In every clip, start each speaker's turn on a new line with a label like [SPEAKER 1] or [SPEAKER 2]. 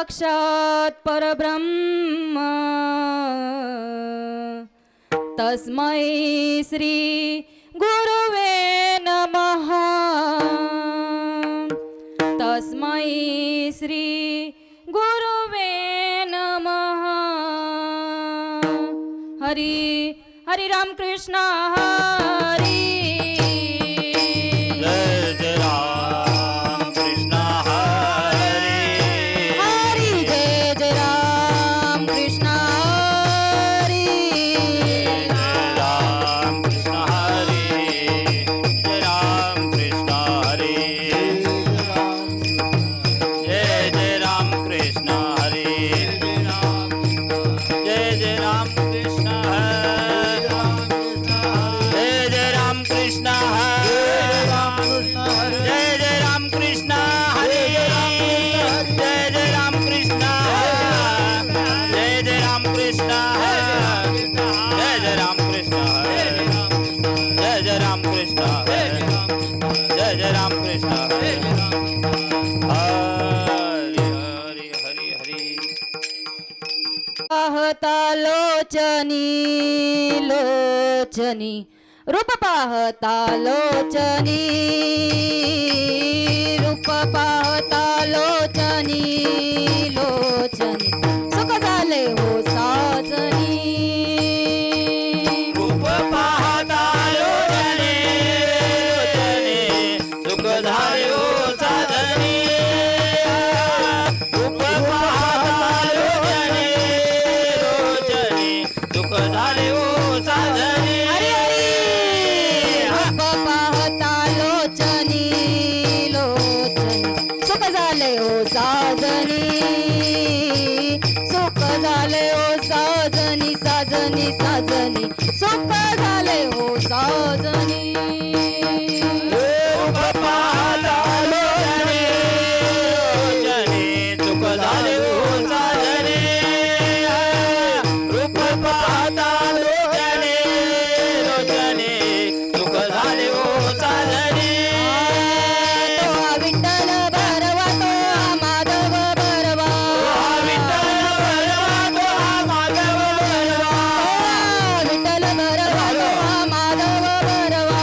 [SPEAKER 1] साक्षात् परब्रह्म तस्मै श्री गुरुवे नमः तस्मै श्री गुरुवे नमः हरी हरी राम कृष्ण हरी
[SPEAKER 2] जय जय राम कृष्ण हरी
[SPEAKER 1] हरी जय जय राम कृष्ण हरी
[SPEAKER 2] जय राम कृष्ण हरी जय राम कृष्ण हरी जय जय राम कृष्ण हरी जय जय राम कृष्ण हरी जय जय राम कृष्ण हरी जय जय राम कृष्ण हरी जय जय राम कृष्ण जय जय राम कृष्ण जय जय राम कृष्ण जय जय राम कृष्ण जय जय राम कृष्ण हरी हरी हरी हरी
[SPEAKER 1] पाहता लोचनी लोचनी रूप पाहता लोचनी रूप पाहता लोचनी लोचनी सुख झाले हो साजनी
[SPEAKER 2] रूप पाहता लोचने लोचने सुख झाले हो साधने रूप पाहता लोचने लोचने सुख झाले हो साधने
[SPEAKER 1] रूप पाहता लोचनी लोचनी सुख झाले हो साजनी सुख झाले हो साजनी साजनी साजनी सुख झाले हो साजनी
[SPEAKER 2] रूप पाहता लोचने लोचने सुख झाले हो साधने रूप पाहता लोचने लोचने सुख झाले हो साधने
[SPEAKER 1] तो हा विठ्ठल भरवा तो हा माधव भरवा
[SPEAKER 2] विठ्ठल भरवा तो हा माधव भरवा
[SPEAKER 1] विठ्ठल भरवा तो हा माधव भरवा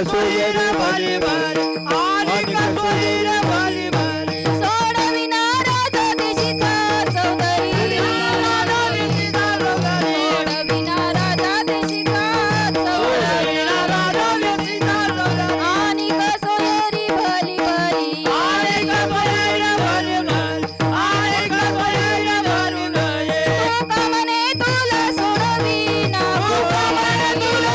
[SPEAKER 3] सोयरे भारी भारी आणि सोयरे भारी भारी
[SPEAKER 1] सोडविना राजा देशीचा चौधरी सोडविना राजा देशीचा चौधरी आणि सोयरी भली भली तुका म्हणे तुला सोडविना तुका म्हणे तुला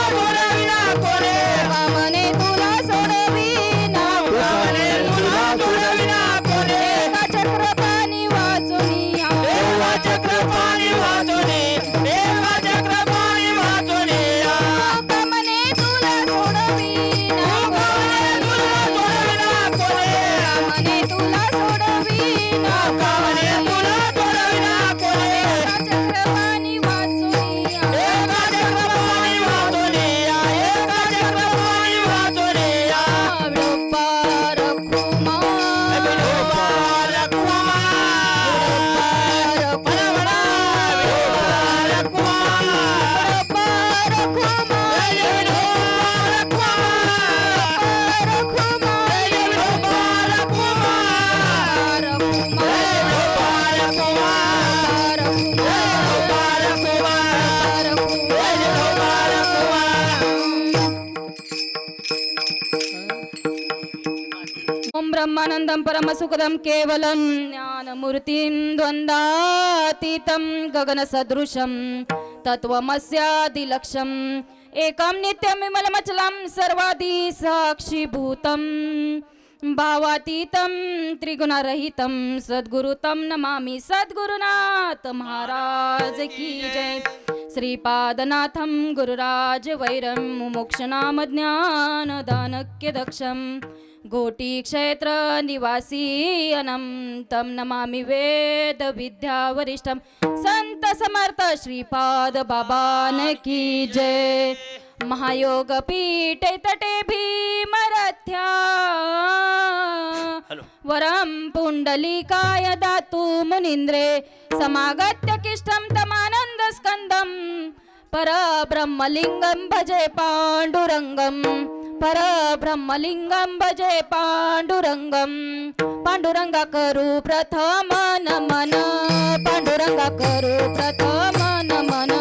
[SPEAKER 1] सोडविना एका चक्रपाणी वाचुनिया तुका म्हणे तुला सोडविना म्हणे तुला सोडविना एका चक्रपाणी वाचुनिया विडोबार खुमा विडोबार खुमा विडोबार खुमा ओम ब्रह्मानंदं परमसुखदं केवलं ज्ञानमूर्तिं द्वन्द्वातीतं गगनसदृशं तत्त्वमस्यादिलक्ष्यम् एकं नित्यं विमलमचलं सर्वादि साक्षीभूतं भावातीतं त्रिगुणरहितं सद्गुरुतं नमामि सद्गुरुनाथ महाराज की जय श्रीपादनाथं गुरुराज वैरं मुमुक्षनाम ज्ञानदानक्यदक्षं घोटी क्षेत्र निवासी अनंतं नमामि वेद विद्या वरिष्ठं संत समर्थ श्रीपाद बाबान की जय महायोग पीठे तटे भीमरथ्या वरं पुंडलिकाय दातु मुनीन्द्रे समागत्य किष्टं तमानंद स्कंदं परब्रह्मलिंगं भजे पांडुरंगं परब्रह्मलिंगं भजे पांडुरंगं पांडुरंगा करू प्रथम नमन पांडुरंगा करू प्रथम नमन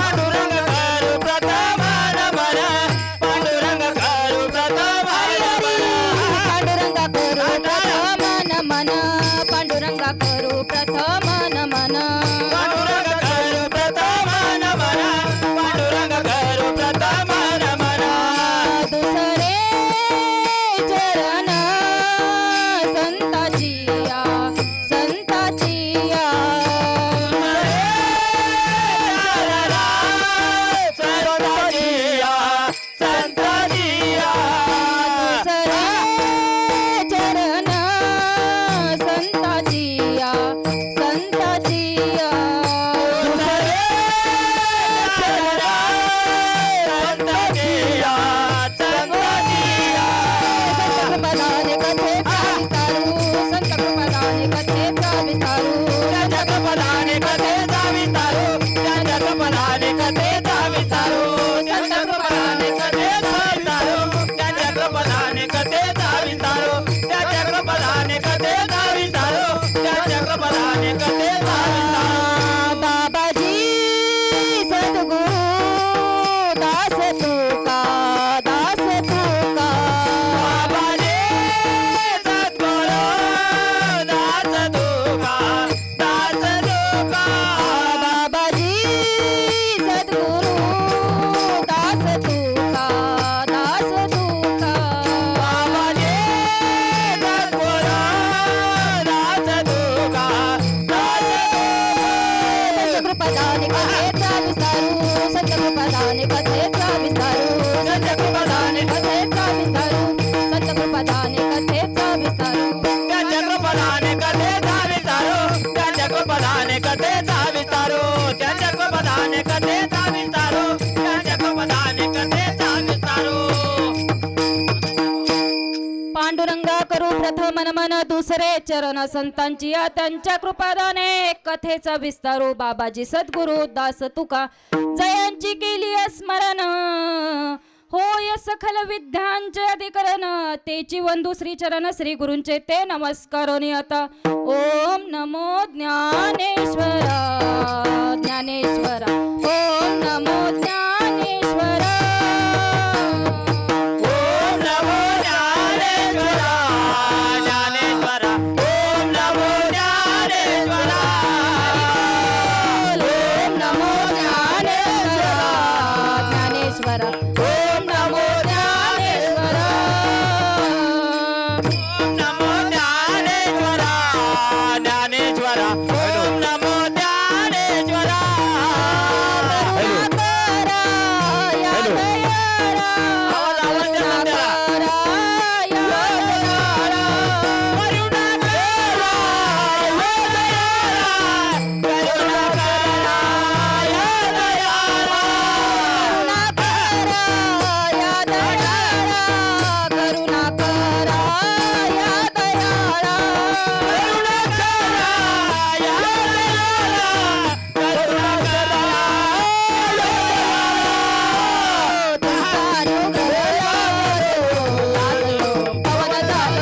[SPEAKER 1] पांडुरंगा करू प्रथम नमन पांडुरंगा करू प्रथम नमन दुसरे चरण संताचिया संताचिया दुसरे चरण संताचिया संताचिया संतप्रदाने कथेचा विस्तारू संतप्रदाने कथेचा विस्तारू संतप्रदाने कथेचा विस्तारू संतप्रदाने कथेचा विस्तारू संतप्रदाने कथेचा विस्तारू बाबाजी सद्गुरु दास तुका दास तुका बाबाजी सद्गुरु दास तुका दास तुका संतकृपदाने कथेचा विस्तारू संतकृपदाने कथेचा विस्तारू संतकृपदाने कथेचा विस्तारू संतकृपदाने कथेचा विस्तारू पांडुरंगा करू प्रथम नमन दुसरे चरण संतांची या त्यांच्या कृपादाने कथेचा विस्तारू बाबाजी सद्गुरु दास तुका जयांची केली स्मरण होय सकल विद्यांचे अधिकरण तेची वंदू श्री चरण श्री गुरूंचे ते नमस्कारोनी आता ओम नमो ज्ञानेश्वरा ज्ञानेश्वरा ओम नमो ज्ञानेश्वरा
[SPEAKER 2] ओम नमो ज्ञानेश्वरा ज्ञानेश्वरा ओम नमो ज्ञानेश्वरा
[SPEAKER 1] ओम नमो ज्ञानेश्वरा ज्ञानेश्वरा ओम नमो ज्ञानेश्वरा
[SPEAKER 2] ओम नमो ज्ञानेश्वरा ज्ञानेश्वरा ओम नमो ज्ञानेश्वरा
[SPEAKER 1] करुणाकरा या दयाळा
[SPEAKER 2] आवाज देऊन द्या.
[SPEAKER 1] करुणाकरा या दयाळा करुणाकरा या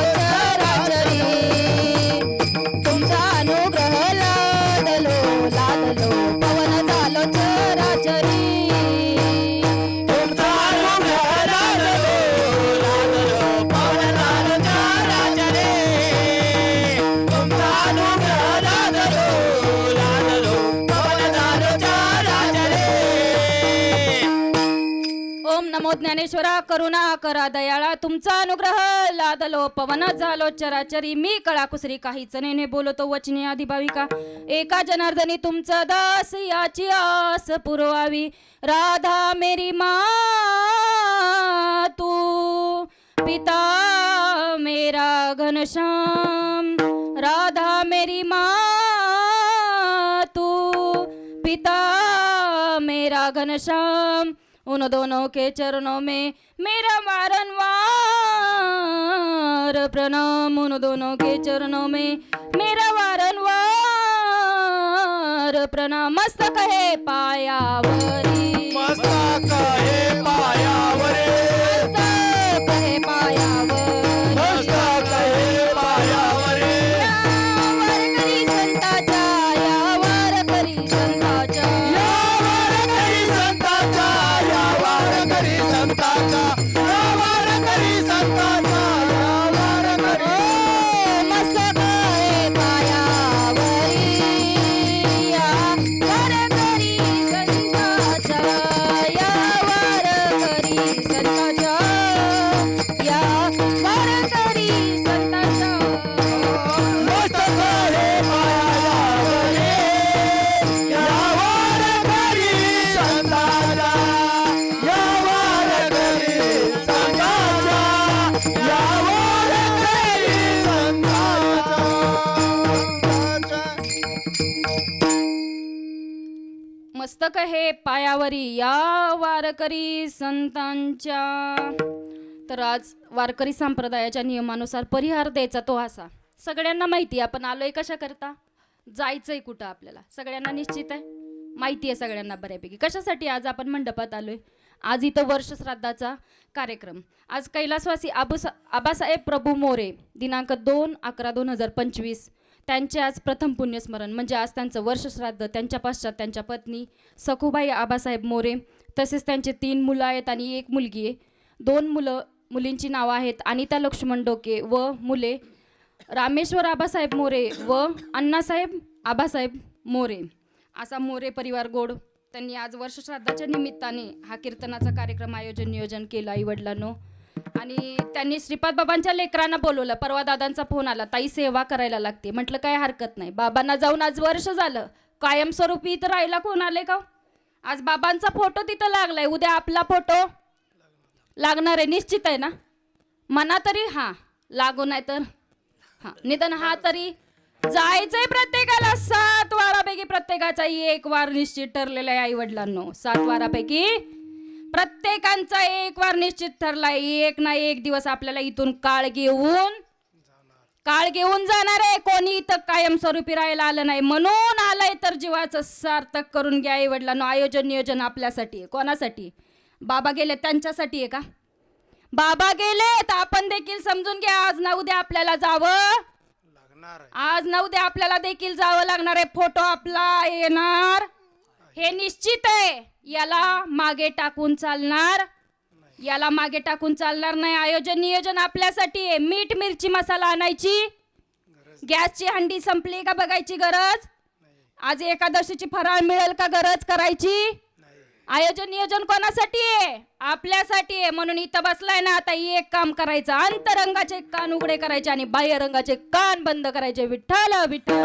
[SPEAKER 1] दयाळा तुमचा अनुग्रह लादलो पवन झालो चराचरी तुमचा अनुग्रह लादलो पवन झालो चराचरी ओम नमो ज्ञानेश्वरा करुणा करा दयाळा तुमचा अनुग्रह लादलो पवन झालो चराचरी मी कळाकुसरी काहीच नेने बोलतो वचनी आदिभाविका एका जनार्दनी तुमचा दास याची आस पुरवावी राधा मेरी माँ तू पिता मेरा घनश्याम राधा मेरी माँ तू पिता मेरा घनश्याम उन दोनों के चरणों में मेरा वारंवार प्रणाम उन दोनों के चरणों में मेरा वारंवार प्रणाम मस्तक है पायावरी
[SPEAKER 3] मस्तक हे पायावरे
[SPEAKER 1] मस्तक है पायावरी
[SPEAKER 3] मस्तक हे पायावरे
[SPEAKER 1] यावर करी संताच्या यावर करी संताच्या
[SPEAKER 3] यावर करी संताचा यावर करी संताचा यावर करी संताचा यावर करी
[SPEAKER 1] मस्तक आहे पायावरी यावर करी संताच्या यावर करी संताच्या यावर करी संताच्या
[SPEAKER 3] मस्तक हे पायावरे यावर करी संताचा यावर करी संताचा यावर करी संताचा
[SPEAKER 1] मस्तक हे पायावरी या वारकरी संतांच्या तर आज वारकरी संप्रदायाच्या नियमानुसार परिहार द्यायचा तो असा सगळ्यांना माहिती आहे आपण आलोय कशा करता जायचंय कुठं आपल्याला सगळ्यांना निश्चित आहे माहिती आहे सगळ्यांना बऱ्यापैकी कशासाठी आज आपण मंडपात आलोय आज इथं वर्ष श्राद्धाचा कार्यक्रम आज कैलासवासी आबासाहेब प्रभू मोरे दिनांक 2/11/2025 त्यांचे आज प्रथम पुण्यस्मरण म्हणजे आज त्यांचं वर्ष श्राद्ध त्यांच्या पश्चात त्यांच्या पत्नी सखुबाई आबासाहेब मोरे तसेच त्यांचे 3 मुलं आहेत आणि 1 मुलगी आहे 2 मुलींची नावं आहेत अनिता लक्ष्मण डोके व मुले रामेश्वर आबासाहेब मोरे व अण्णासाहेब आबासाहेब मोरे असा मोरे परिवार गोड त्यांनी आज वर्षश्राद्धाच्या निमित्ताने हा कीर्तनाचा कार्यक्रम नियोजन केलं आईवडिलांनो आणि त्यांनी श्रीपाद बाबांच्या लेकरांना बोलवलं परवा दादांचा फोन आला ताई सेवा करायला लागते म्हटलं काय हरकत नाही बाबांना जाऊन आज वर्ष झालं कायमस्वरूपी इथं राहायला कोण आले का आज बाबांचा फोटो तिथं लागलाय उद्या आपला फोटो लागणार आहे निश्चित आहे ना मना तरी हां लागू नाही तर हां निदान हा तरी जायचंय प्रत्येकाला 7 वारापैकी प्रत्येकाचा 1 वार निश्चित ठरलेला आहे आई वडिलांनो 7 वारापैकी प्रत्येकांचा 1 वार निश्चित ठरलाय एक ना एक दिवस आपल्याला इथून काळ घेऊन जाणार आहे कोणी इथं कायमस्वरूपी राहायला आलं नाही म्हणून आलंय तर जीवाचं सार्थक करून घ्या आई वडिलांनो आयोजन नियोजन आपल्यासाठी आहे कोणासाठी बाबा गेले त्यांच्यासाठी आहे का बाबा गेले तर आपण देखील समजून घ्या, आज ना उद्या आपल्याला जावं
[SPEAKER 3] लागणार आहे.
[SPEAKER 1] आज ना उद्या आपल्याला देखील जावं लागणार आहे. फोटो आपला येणार हे निश्चित आहे. याला मागे टाकून चालणार, याला मागे टाकून चालणार नाही. आयोजन नियोजन आपल्यासाठी आहे. मीठ मिरची मसाला आणायची, गॅसची हंडी संपली का बघायची गरज, आज एकादशीची फराळ मिळेल का गरज करायची. आयोजन नियोजन कोणासाठी आहे? आपल्यासाठी आहे. म्हणून इथं बसलाय ना, आता एक काम करायचं, अंतरंगाचे कान उघडे करायचे आणि बाह्य रंगाचे कान बंद करायचे. विठ्ठल विठ्ठल.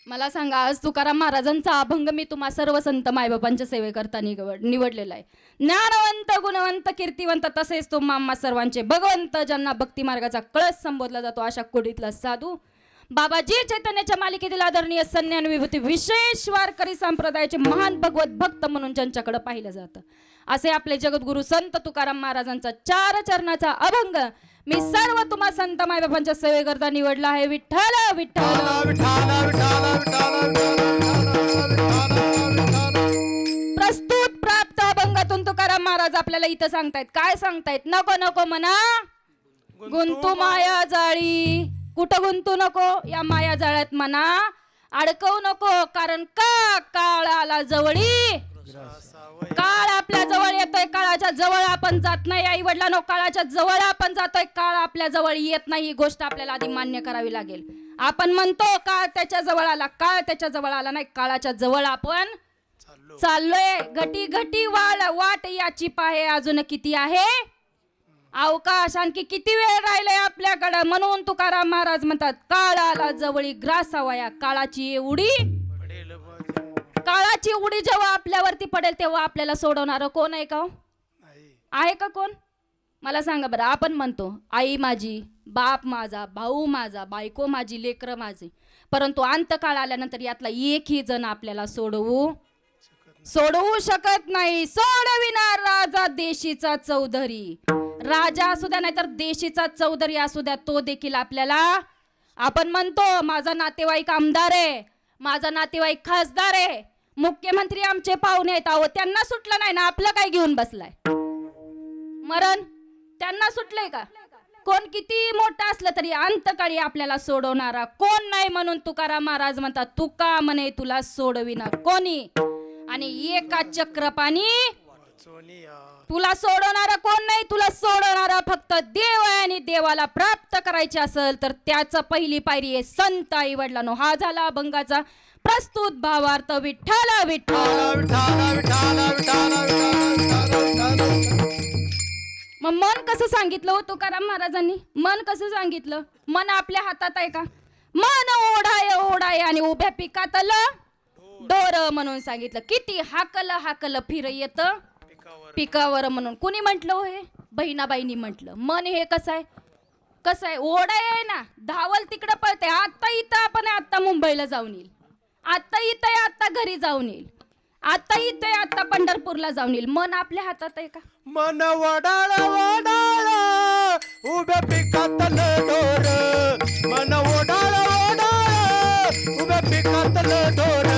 [SPEAKER 1] मला सांगा, आज तुकाराम महाराजांचा अभंग मी तुम्हा सर्व संत मायबापांच्या सेवेकरता निवडलेला आहे. ज्ञानवंत, गुणवंत, कीर्तिवंत, तसेच तुम्हा आम्हा सर्वांचे भगवंत, ज्यांना भक्ती मार्गाचा कळस संबोधला जातो, अशा कोडीतला साधू बाबाजी चैतन्याच्या मालिकेतील आदरणीय सन्मान विभूती विशेष वारकरी संप्रदायाचे महान भगवत भक्त म्हणून ज्यांच्याकडे पाहिलं जातं, असे आपले जगद्गुरु संत तुकाराम महाराजांचा 4 चरणाचा अभंग मी सर्व तुम्हा संत मायबापांच्या सेवेकरता निवडला आहे. विठ्ठल विठ्ठल. प्रस्तुत प्राप्त अभंगातून तुकाराम महाराज आपल्याला इथं सांगतायत. काय सांगतायत? नको नको म्हणा गुंतू माया जाळी. कुठं गुंतू नको? या माया जाळ्यात म्हणा अडकवू नको. कारण का काळ आला जवळी, काळ आपल्या जवळ येतोय. काळाच्या जवळ आपण जात नाही. आई वडिलांनो, काळाच्या जवळ आपण जातोय, काळ आपल्या जवळ येत नाही. ही गोष्ट आपल्याला आधी मान्य करावी लागेल. आपण म्हणतो काळ त्याच्या जवळ आला, काळ त्याच्या जवळ आला नाही. काळाच्या जवळ आपण चाललोय. घटी घटी वाट याची पाहे अजून किती आहे अवकाश, आणखी किती वेळ राहिलाय आपल्याकडं. म्हणून तुकाराम महाराज म्हणतात, काळ आला जवळी ग्रासावया. काळाची उडी, काळाची उडी जेव्हा आपल्यावरती पडेल तेव्हा आपल्याला सोडवणार कोण आहे का? आहे का कोण? मला सांगा बरं. आपण म्हणतो आई माझी, बाप माझा, भाऊ माझा, बायको माझी, लेकरं माझी, परंतु अंतकाळ आल्यानंतर यातला एकही जण आपल्याला सोडवू शकत नाही. सोडविणार राजा देशीचा चौधरी. राजा असू द्या नाहीतर देशीचा चौधरी असू द्या, तो देखील आपल्याला, आपण म्हणतो माझा नातेवाईक आमदार आहे, माझा नातेवाईक खासदार आहे, मुख्यमंत्री आमचे पाहुणे आहेत, अहो त्यांना सुटलं नाही ना, आपलं काय घेऊन बसलाय? मरण त्यांना सुटलंय का? कोण किती मोठा असलं तरी अंतकाळी आपल्याला सोडवणारा कोण नाही. म्हणून तुकाराम महाराज म्हणतात, तुका म्हणे तुला सोडविना कोणी, आणि एका चक्रपाणी तुला सोडवणारा कोण नाही. तुला सोडवणारा फक्त देव आहे. आणि देवाला प्राप्त करायचे असेल तर त्याचा पहिली पायरी आहे संत आई वडिलांनो. हा झाला अभंगाचा प्रस्तुत भावार्थ. विठ्ठल विठ्ठल. मग मन कसं सांगितलं हो तुकाराम महाराजांनी? मन कसं सांगितलं? मन आपल्या हातात आहे का? मन ओढाय ओढाय आणि उभ्या पिकातल डोर म्हणून सांगितलं. किती हाकल फिर येत पिकावर म्हणून कुणी म्हटलं हो? हे बहिणाबाईंनी म्हटलं. मन हे कसं आहे? ओढाय आहे ना, धावल तिकडं पळते. आता इथं आपण आता मुंबईला जाऊन येईल, आता इथं आता घरी जाऊन येईल, आता इथे आता पंढरपूरला जाऊन येईल. मन आपल्या हातात आहे का?
[SPEAKER 3] मन वडाळ वडाळ उभ्या पिकातल डोर. मन वडाळ वडाळ उभ्या पिकातल डोर.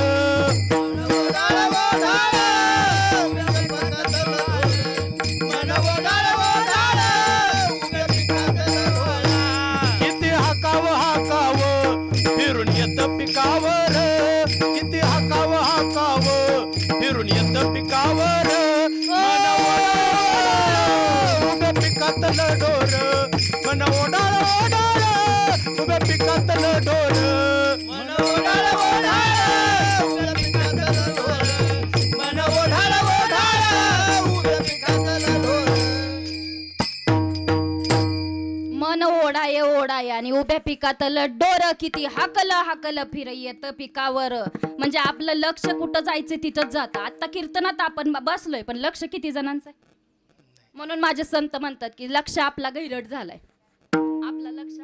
[SPEAKER 3] किती हाकाव फिरून येत पिकावर. किती हाकाव फिरून येत पिकावर. मन उभ्या पिकातल डोर. मन ओढाळ ओढाळ उभ्या पिकातल डोर. मन ओढाळ ओढाळ उभ्या पिकातल डोर. मन ओढाळ ओढाळ उभ्या पिकातल डोर.
[SPEAKER 1] मन ओढाय आणि उभ्या पिकातल डोर. किती हाकल फिर येत पिकावर. म्हणजे आपलं लक्ष कुठं जायचं तिथंच जातं. आता कीर्तनात आपण बसलोय पण लक्ष किती जणांचं आहे? म्हणून माझे संत म्हणतात की लक्ष आपला गैरट झालाय. आपला लक्ष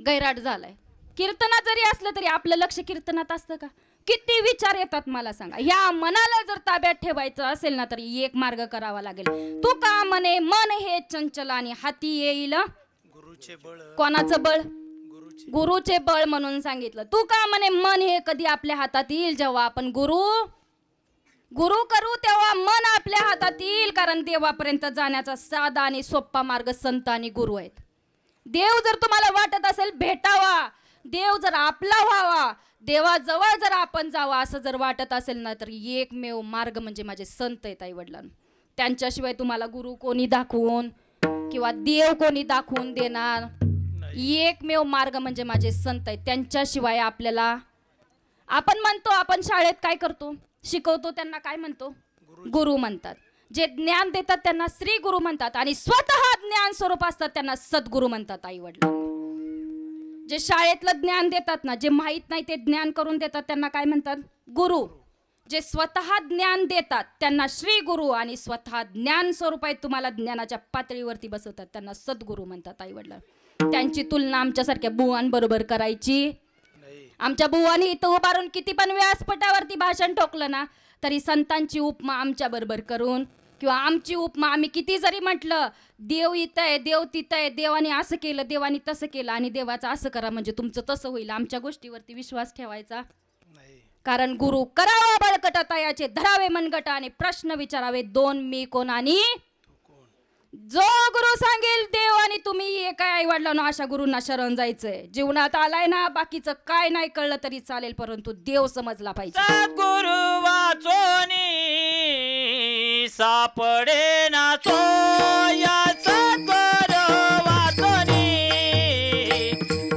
[SPEAKER 1] गैराट झालाय. कीर्तनात जरी असलं तरी आपलं लक्ष कीर्तनात असतं का? किती विचार येतात मला सांगा. ह्या मनाला जर ताब्यात ठेवायचं असेल ना तर एक मार्ग करावा लागेल. तू का म्हणे मन हे चंचल आणि हाती येईल
[SPEAKER 3] गुरुचे बळ.
[SPEAKER 1] कोणाचं बळ? गुरुचे बळ म्हणून सांगितलं. तू का म्हणे मन हे कधी आपल्या हातात येईल जेव्हा आपण गुरु गुरु करू तेव्हा मन आपल्या हातात येईल, कारण देवापर्यंत जाण्याचा साधा आणि सोपा मार्ग संत आणि गुरु आहेत. देव जर तुम्हाला वाटत असेल भेटावा, देव जर आपला व्हावा, देवाजवळ जर आपण जावा असं जर वाटत असेल ना, तर एकमेव मार्ग म्हणजे माझे संत आहेत आई वडिलांना. त्यांच्याशिवाय तुम्हाला गुरु कोणी दाखवून किंवा देव कोणी दाखवून देणार? एकमेव मार्ग म्हणजे माझे संत आहेत. त्यांच्याशिवाय आपल्याला, आपण म्हणतो, आपण शाळेत काय करतो, शिकवतो, त्यांना काय म्हणतो? गुरु म्हणतात. जे ज्ञान देतात त्यांना श्री गुरु म्हणतात, आणि स्वतः ज्ञान स्वरूप असतात त्यांना सद्गुरु म्हणतात आई वडील. जे शाळेतलं ज्ञान देतात ना, जे माहीत नाही ते ज्ञान करून देतात त्यांना काय म्हणतात? गुरु. जे स्वतः ज्ञान देतात त्यांना श्री गुरु, आणि स्वतः ज्ञान स्वरूप आहेत, तुम्हाला ज्ञानाच्या पातळीवरती बसवतात, त्यांना सद्गुरु म्हणतात आई वडील. त्यांची तुलना आमच्यासारख्या बुवांबरोबर करायची. आमच्या बुवानी इथं उभारून किती पण व्यासपीठावरती भाषण ठोकलं ना, तरी संतांची उपमा आमच्या बरोबर करून, किंवा आमची उपमा आम्ही किती जरी म्हटलं, देव इथं आहे, देव तिथं आहे, देवाने असं केलं, देवाने तसं केलं, आणि देवाचं असं करा म्हणजे तुमचं तसं होईल, आमच्या गोष्टीवरती विश्वास ठेवायचा नाही. कारण गुरु करावा बळकट याचे धरावे मनगट, आणि प्रश्न विचारावे दोन, मी कोण आणि जो गुरु सांगेल देव, आणि तुम्ही हे काय आई वडिलांनो अशा गुरूंना शरण जायचंय. जीवनात आलाय ना, बाकीचं काय नाही कळलं तरी चालेल, परंतु देव समजला पाहिजे.
[SPEAKER 2] सद्गुरु वाचोनी सापडे ना सोया, सद्गुरु वाचोनी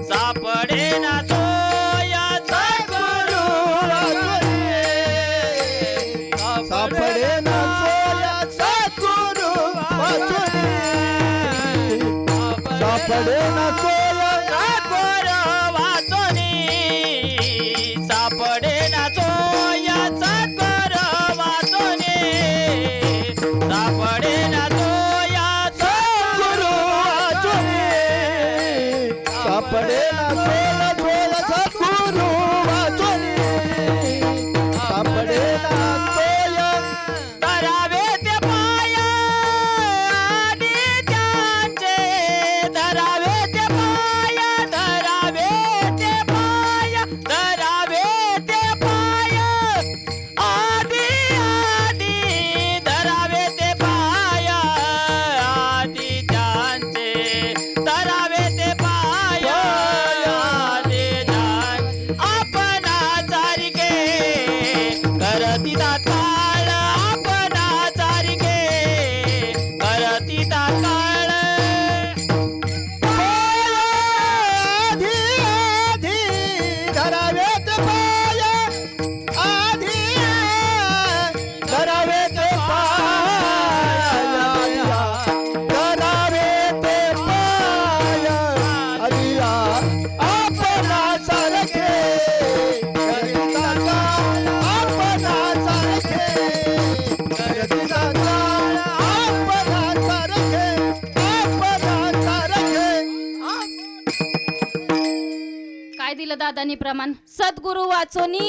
[SPEAKER 2] सापडे ना सोया, सद्गुरु
[SPEAKER 3] सापडे ना सोया, सद्गुरु वाचोनी सापडे ना सोया,
[SPEAKER 2] सद्गुरु वाचोनी सापडे ना सोया, सद्गुरु वाचोनी सापडे ना सोया,
[SPEAKER 3] सद्गुरु वाचोनी सापडे ना सोया, सोया सद्गुरु वाचोनी सापडे ना सोया.
[SPEAKER 2] धरावे ते पाय आणि त्यांचे, धरावे ते पाय, धरावे ते पाय, धरावे ते पाय आधी आधी, धरावे ते पाय आधी त्यांचे, धरावे ते पाय आधी त्यांचे. आपणा सारखे करती तात्काळ, आपणा सारखे करती तात्काळ.
[SPEAKER 3] आधी आधी धरावेत पाय, आधी धरावेत पाय, धरावेत पाय आधी, आपणा सारखे करता काळ, आपणा सारखे करता काळ, आपणा सारखे, आपणा सारखे.
[SPEAKER 1] काय दिलं दादानी प्रमाण? सद्गुरु वाचोनी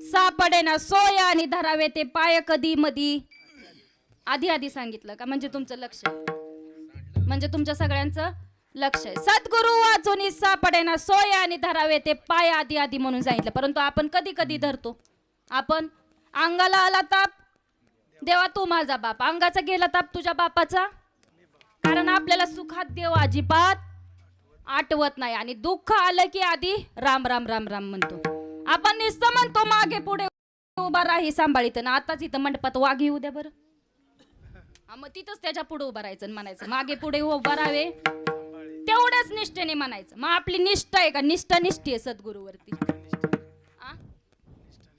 [SPEAKER 1] सापडे ना सोया, आणि धरावे ते पाय कधी मधी. आधी आधी सांगितलं का म्हणजे तुमचं लक्ष आहे, म्हणजे तुमच्या सगळ्यांचं लक्ष आहे. सद्गुरु वाचोनी सापडे ना सोया, आणि धरावे ते पाय आधी आधी म्हणून सांगितलं. परंतु आपण कधी कधी धरतो. आपण अंगाला आला ताप, देवा तू माझा बाप, अंगाचा गेला ताप तुझ्या बापाचा, कारण आपल्याला सुखात देव अजिबात आठवत नाही, आणि दुःख आलं की आधी राम राम राम राम म्हणतो. आपण नुसतं म्हणतो मागे पुढे उभा राही सांभाळीत ना, आताच इथं मंडपात वाघ येऊ द्या बरं, मग तिथंच त्याच्या पुढे उभं राहायचं आणि म्हणायचं मागे पुढे उभा राहावे, तेवढ्याच निष्ठेने म्हणायचं. मग आपली निष्ठा आहे का? निष्ठा निष्ठी आहे सद्गुरूवरती,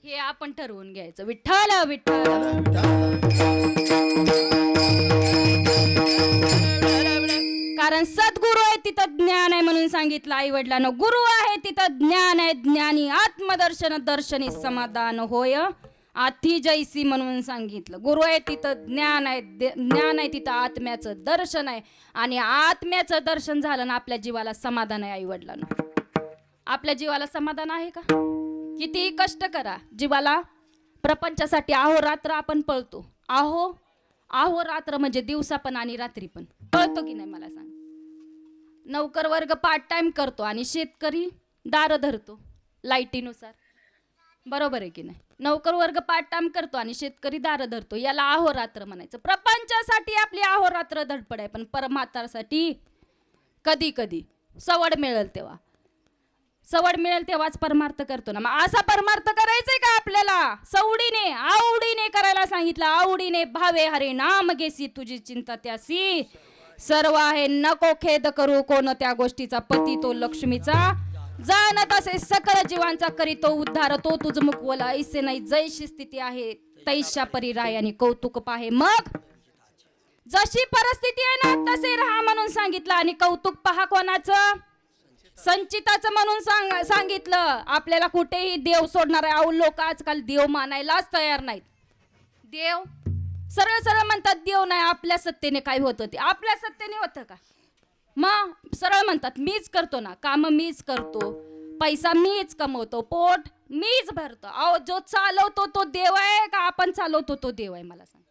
[SPEAKER 1] हे आपण ठरवून घ्यायचं. विठ्ठल विठ्ठल. कारण सद्गुरू आहे तिथं ज्ञान आहे म्हणून सांगितलं आई वडिलांनो. गुरु आहे तिथं ज्ञान आहे, ज्ञानी आत्मदर्शन दर्शनी समाधान होय आती जैसी म्हणून सांगितलं. गुरु आहे तिथं ज्ञान आहे, ज्ञान आहे तिथं आत्म्याचं दर्शन आहे, आणि आत्म्याचं दर्शन झालं ना आपल्या जीवाला समाधान आहे. आई वडिलांनो, आपल्या जीवाला समाधान आहे का? कितीही कष्ट करा, जीवाला प्रपंचासाठी अहोरात्र आपण पळतो. अहोरात्र म्हणजे दिवसा पण आणि रात्री पण पळतो की नाही मला सांग. नौकर वर्ग पार्ट टाइम करतो आणि शेतकरी दार धरतो लाईटीनुसार. बरोबर आहे की नाही? नोकर वर्ग पार्ट टाइम करतो आणि शेतकरी दार धरतो, याला अहोरात्र म्हणायचं. प्रपंचासाठी आपली अहोरात्र धडपड आहे, पण परमार्थासाठी कधी कधी सवड मिळेल तेव्हा, सवड मिळेल तेव्हाच परमार्थ करतो ना. मग असा परमार्थ करायचंय का आपल्याला? सवडीने आवडीने करायला सांगितलं. आवडीने भावे हरे नाम घेसी, तुझी चिंता त्यासी सर्व आहे. नको खेद करू कोण त्या गोष्टीचा, पती तो लक्ष्मीचा. जाणत असे सकल जीवांचा करीतो उद्धार, तो तुझ मुकवला ऐसे नाही. जैशी स्थिती आहे तैशा परी राय आणि कौतुक पाहे. मग जशी परिस्थिती आहे ना तसे राहा म्हणून सांगितलं. आणि कौतुक पहा कोणाचं? संचिताचं म्हणून सांगितलं. आपल्याला कुठेही देव सोडणार आहे. अहो लोक आजकाल देव मानायलाच तयार नाहीत. देव सरळ सरळ म्हणतात देव नाही. आपल्या सत्तेने काय होतं ते आपल्या सत्तेने होतं का? मग सरळ म्हणतात मीच करतो ना काम, मीच करतो, पैसा मीच कमवतो, पोट मीच भरतो. अहो जो चालवतो तो देव आहे का आपण चालवतो तो देव आहे? मला सांग.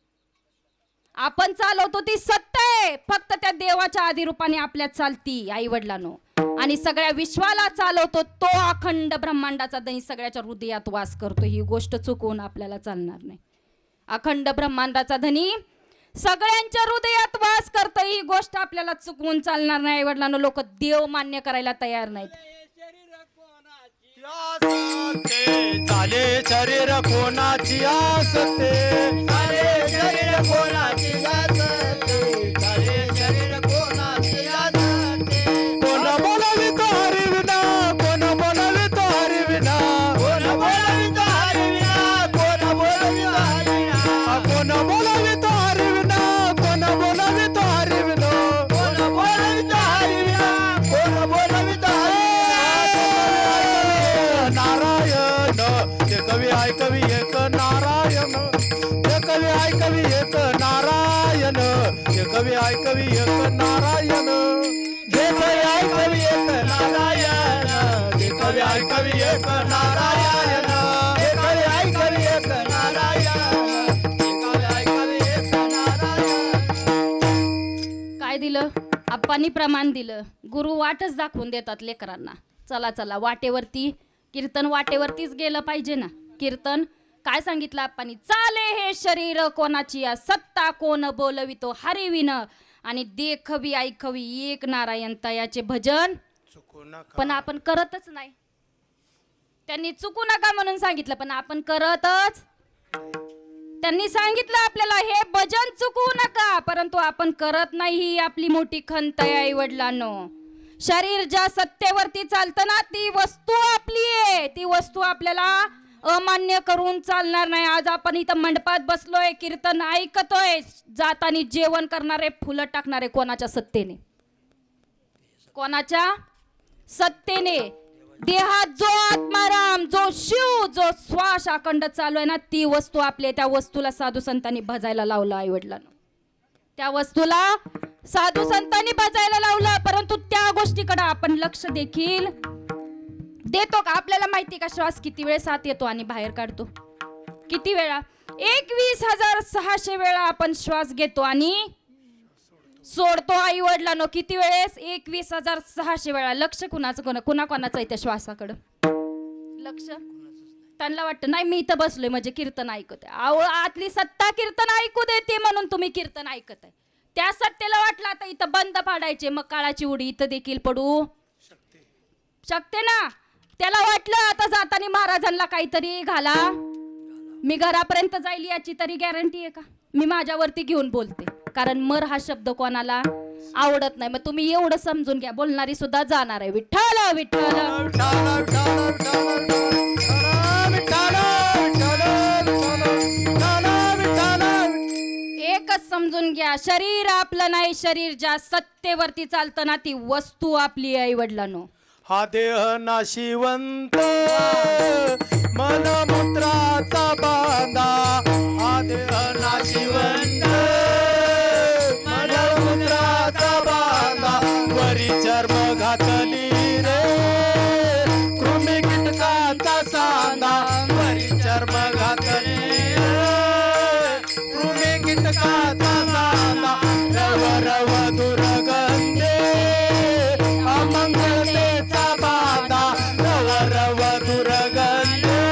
[SPEAKER 1] आपण चालवतो ती सत्ता आहे, फक्त त्या देवाच्या आदिरूपाने आपल्यात चालती आई वडिलांनो. आणि सगळ्या विश्वाला चालवतो तो अखंड ब्रह्मांडाचा धनी सगळ्याच्या हृदयात वास करतो. ही गोष्ट चुकवून आपल्याला चालणार नाही. अखंड ब्रह्मांडाचा धनी सगळ्यांच्या हृदयात वास करतो, ही गोष्ट आपल्याला चुकवून चालणार नाही. आई वडिलांनो, लोक देव मान्य करायला तयार नाहीत.
[SPEAKER 3] चाले शरीर कोणाची असते, चाले शरीर कोणाची असते, चाले शरीर कोणाची असते. कोण बोलवितो हरिविना, कोण बोलवितो हरिविना, कोण बोलवितो हरिविना, कोण बोलवितो हरिविना, कोण बोलवितो हरिविना, कोण बोलवितो हरिविना, कोण बोलवितो हरिविना, कोण बोलवितो नारायण. ते कवी आहे कवी एक नारायण, ते कवी आहे कवी एक नारायण, ते कवी आहे कवी एक नारायण, ते कवी आहे कवी एक नारायण, ते कवी आहे कवी एक नारायण, ते कवी आहे कवी एक नारायण, ते कवी आहे कवी एक नारायण.
[SPEAKER 1] काय दिलं? आप्पांनी प्रमाण दिलं. गुरु वाटच दाखवून देतात लेकरांना. चला चला वाटेवरती, कीर्तन वाटेवरतीच गेलं पाहिजे ना. कीर्तन काय सांगितलं आप्पांनी? चाले हे शरीर कोणाची या, सत्ता कोण बोलवितो हरिविन, आणि देखवी ऐकवी एक नारायण तयाचे भजन. पण आपण करतच नाही. त्यांनी चुकू नका म्हणून सांगितलं, पण आपण करतच. त्यांनी सांगितलं आपल्याला हे भजन चुकवू नका, परंतु आपण करत नाही. ही आपली मोठी खंत आहे आई वडिलांनो. शरीर ज्या सत्तेवरती चालतं ना ती वस्तू आपली आहे. ती वस्तू आपल्याला अमान्य करून चालणार नाही. आज आपण इथं मंडपात बसलोय, कीर्तन ऐकतोय, जातानी जेवण करणारे, फुलं टाकणारे कोणाच्या सत्तेने? कोणाच्या सत्तेने? देहात जो आत्माराम, जो शिव, जो श्वास अखंड चालू आहे ना ती वस्तू आपली. त्या वस्तूला साधू संतांनी भजायला लावलं आई वडिलांनो. त्या वस्तूला साधू संतांनी भजायला लावलं, परंतु त्या गोष्टीकडे आपण लक्ष देखील देतो का? आपल्याला माहिती का श्वास किती वेळ आत येतो आणि बाहेर काढतो? किती वेळा? 21,600 वेळा आपण श्वास घेतो आणि सोडतो आई वडिलांनो. किती वेळेस? 21,600 वेळा. लक्ष कुणाचं कोणाचं आहे त्या श्वासाकडं? लक्ष त्यांना वाटतं नाही मी इथं बसलोय म्हणजे कीर्तन ऐकत आहे. अहो आतली सत्ता कीर्तन ऐकू देते म्हणून तुम्ही कीर्तन ऐकत आहे. त्या सत्तेला वाटलं आता इथं बंद पाडायचे, मग काळाची उडी इथं देखील पडू शकते ना. त्याला वाटलं आता जाताना महाराजांना काहीतरी घाला, मी घरापर्यंत जाईल याची तरी गॅरंटी आहे का? मी माझ्यावरती घेऊन बोलते, कारण मर हा शब्द कोणाला आवडत नाही. मग तुम्ही एवढं समजून घ्या, बोलणारी सुद्धा जाणार आहे. विठ्ठल विठ्ठल. एकच समजून घ्या, शरीर आपलं नाही. शरीर ज्या सत्तेवरती चालतं ना ती वस्तू आपली आई वडिलांनो.
[SPEAKER 3] हा देह नाशिवंत मलमूत्राचा बांधा, हा देह नाशिवंत मलमूत्राचा बांधा, वरी चर्म घातली रे कृमी कीटकाचा सांधा, वरी चर्म घातली रे कृमी कीटकाचा सांधा, रव रव दुर्गंधे अमंगलतेचा बाधा, रव रव दुर्गंधे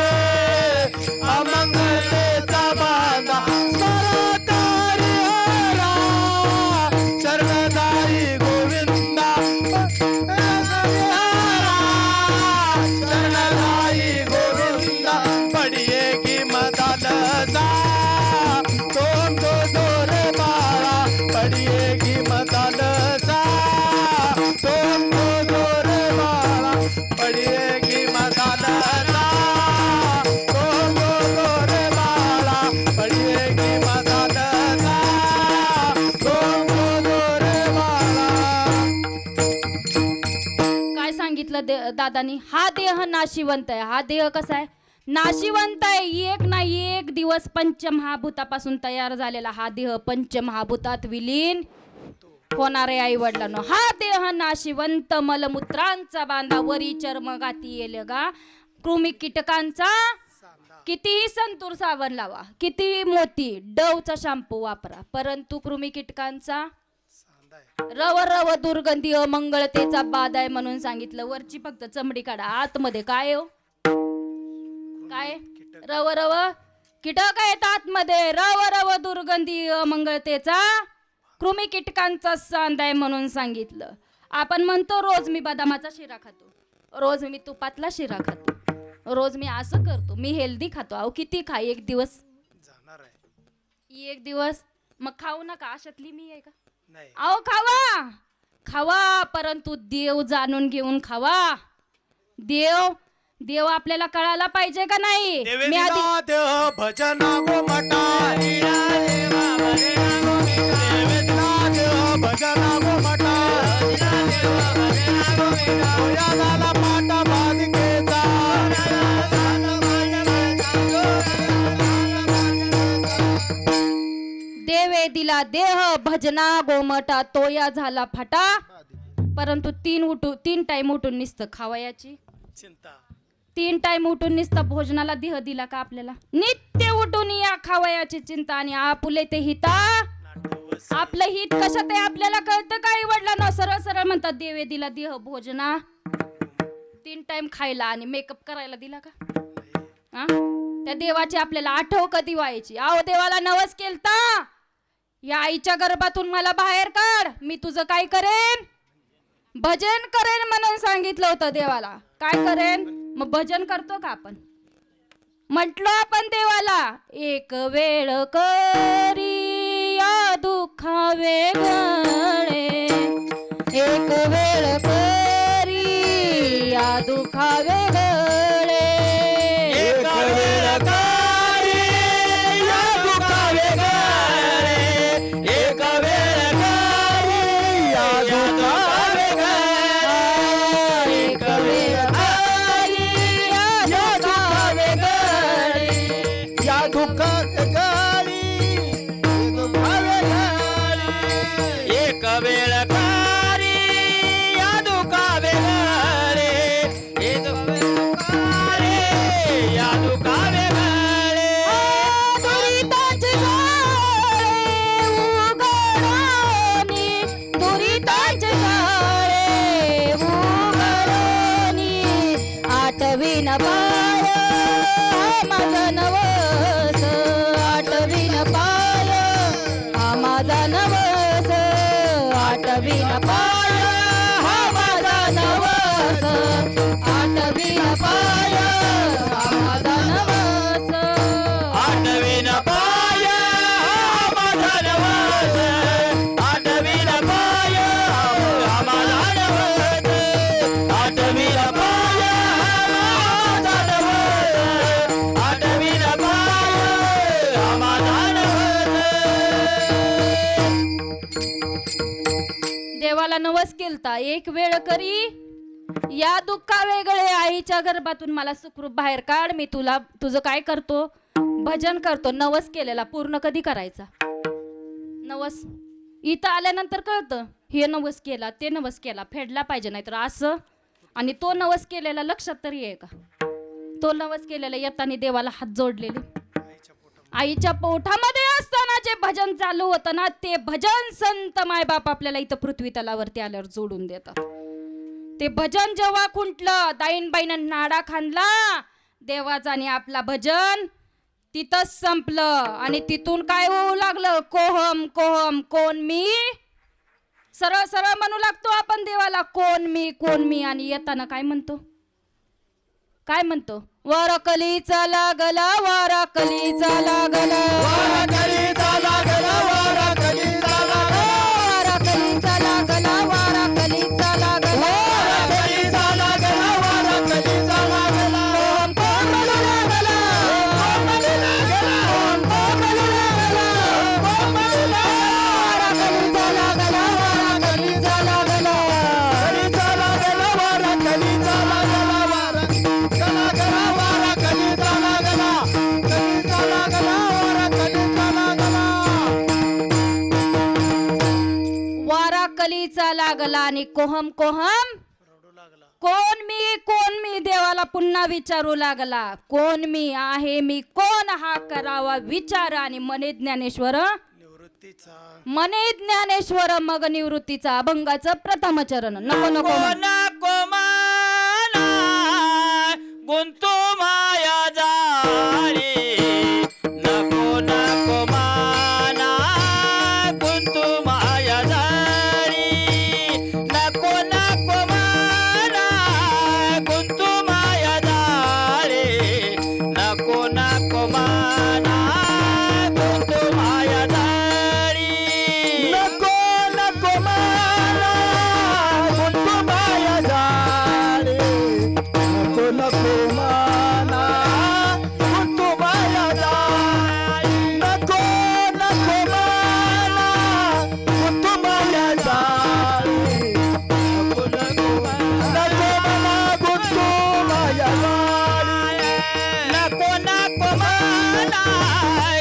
[SPEAKER 1] दादानी, हा देह नाशिवंत आहे. हा देह कसा आहे? नाशिवंत आहे. एक ना एक दिवस पंचमहाभूतापासून तयार झालेला हा देह पंचमहाभूतात विलीन होणार आहे. आई वडिलांनो, हा देह नाशिवंत, मलमूत्रांचा बांधा वरी चर्मगाती येल गा, कृमी कीटकांचा कितीही संतूर साबण लावा, किती मोती डवचा शॅम्पू वापरा, परंतु कृमी कीटकांचा रव रव दुर्गंधी अमंगळतेचा बाद आहे म्हणून सांगितलं. वरची फक्त चमडी काढा, आतमध्ये काय हो? काय? रव रव कीटक आहेत आतमध्ये. रव रव दुर्गंधी अमंगळतेचा कृमी कीटकांचा सांद आहे म्हणून सांगितलं. आपण म्हणतो रोज मी बदामाचा शिरा खातो, रोज मी तुपातला शिरा खातो, रोज मी असं करतो, मी हेल्दी खातो. अहो किती खा, एक दिवस
[SPEAKER 3] जाणार आहे.
[SPEAKER 1] एक दिवस मग खाऊ नका, अशातली मी आहे का?
[SPEAKER 3] नाही.
[SPEAKER 1] अहो खावा खावा, परंतु देव जाणून घेऊन खावा. देव आपल्याला कळायला पाहिजे का नाही? मी आधी
[SPEAKER 3] देवेंद्र देह भजना गोमटा, देव भजना गोमटा, याला पाटा बालिकेचा.
[SPEAKER 1] देवे दिला देह भजना गोमटा, तोया झाला फाटा, परंतु तीन टाइम उठून निसतं खावयाची
[SPEAKER 3] चिंता.
[SPEAKER 1] 3 टाइम उठून निसतं भोजनाला देह दिला का आपल्याला? नित्य उठून या खावयाची चिंता आणि आपुले ते हिता. आपलं हित कशात आहे आपल्याला कळतं का? आई वडिलांना सरळ सरळ म्हणतात देवे दिला देह भोजना, 3 टाइम खायला आणि मेकअप करायला दिला का? हा? त्या देवाची आपल्याला आठव कधी व्हायची? अहो देवाला नवस केलता, या आईच्या गर्भातून मला बाहेर काढ, मी तुझं काय करेन? भजन करेन म्हणून सांगितलं होतं देवाला. काय करेन? मग भजन करतो का आपण? म्हटलो आपण देवाला, एक वेळ करी या दुःखा वेगळे, एक वेळ करी या दुःखा वेगळे,
[SPEAKER 2] एक वेळ करी या दुःखा वेगळे, एक वेळ करी या दुःखा वेगळे,
[SPEAKER 1] एक वेळ करी या दुःखा वेगळे,
[SPEAKER 3] या दुःखात गाडी,
[SPEAKER 2] एक वेळ करी या दुःखा वेगळे, एक वेळ करी या दुःखा वेगळे.
[SPEAKER 1] दुरिताचे जाळे उघडोनी, दुरिताचे जाळे उघडोनी, आठवीन पाय हा माझा नवस, आठवीन पाय हा माझा नवस, आठवीन पाय हा माझा नवस, आठवीन पाय हा माझा नवस.
[SPEAKER 2] आठवीन पाय हा माझा नवस, आठवीन पाय हा माझा नवस, आठवीन पाय हा माझा नवस, आठवीन पाय हा माझा नवस.
[SPEAKER 1] देवाला नवस केलता, एक वेळ करी या दुःखा वेगळे, आईच्या गर्भातून मला सुखरूप बाहेर काढ, मी तुझं काय करतो? भजन करतो. नवस केलेला पूर्ण कधी करायचा? नवस इथं आल्यानंतर कळतं, हे नवस केला, ते नवस केला, फेडला पाहिजे, नाहीतर असं. आणि तो नवस केलेला लक्षात तरी आहे का? तो नवस केलेला येताना देवाला हात जोडलेले, आईच्या पोटामध्ये असताना जे भजन चालू होतं ना, ते भजन संत मायबाप आपल्याला इथं पृथ्वी तलावरती आल्यावर जोडून देतात. ते भजन जेव्हा खुंटलं, दाईनबाईनं नाडा खांदला देवाचा आणि आपला भजन तिथंच संपलं. आणि तिथून काय होऊ लागलं? कोहम कोहम कोण मी, सरळ सरळ म्हणू लागतो आपण देवाला, कोण मी कोण मी. आणि येताना काय म्हणतो? काय म्हणतो? वारकलीचा लागला, वारकलीचा लागला,
[SPEAKER 3] वारकलीचा लागला, वारकलीचा लागला,
[SPEAKER 1] वारकलीचा लागला, वारकलीचा लागला,
[SPEAKER 3] वारकलीचा लागला, वारकलीचा लागला.
[SPEAKER 1] ओम कोण म्हणू लागला,
[SPEAKER 3] ओम म्हणू लागला,
[SPEAKER 1] ओम कोण म्हणू लागला,
[SPEAKER 3] ओम म्हणू लागला.
[SPEAKER 1] वारकलीचा लागला, वारकलीचा लागला,
[SPEAKER 3] वारकलीचा लागला, वारकलीचा लागला.
[SPEAKER 1] निवृत्तीचा लागला आणि कोहम कोहम कोण मी देवाला पुन्हा विचारू लागला. कोण मी आहे मी कोण हा करावा विचार आणि मने ज्ञानेश्वर मने ज्ञानेश्वर मग निवृत्तीचा अभंगाचं प्रथम चरण. नको नको म्हण.
[SPEAKER 2] नको मला गुंतू माया जाळी नको नको माना गुंतू माया जाळी नको नको माना गुंतू माया जाळी नको नको माना गुंतू माया जाळी
[SPEAKER 3] नको नको मला गुंतू माया जाळी नको नको मला गुंतू माया जाळी नको नको मला गुंतू माया जाळी नको नको मला गुंतू माया जाळी
[SPEAKER 2] नको नको मला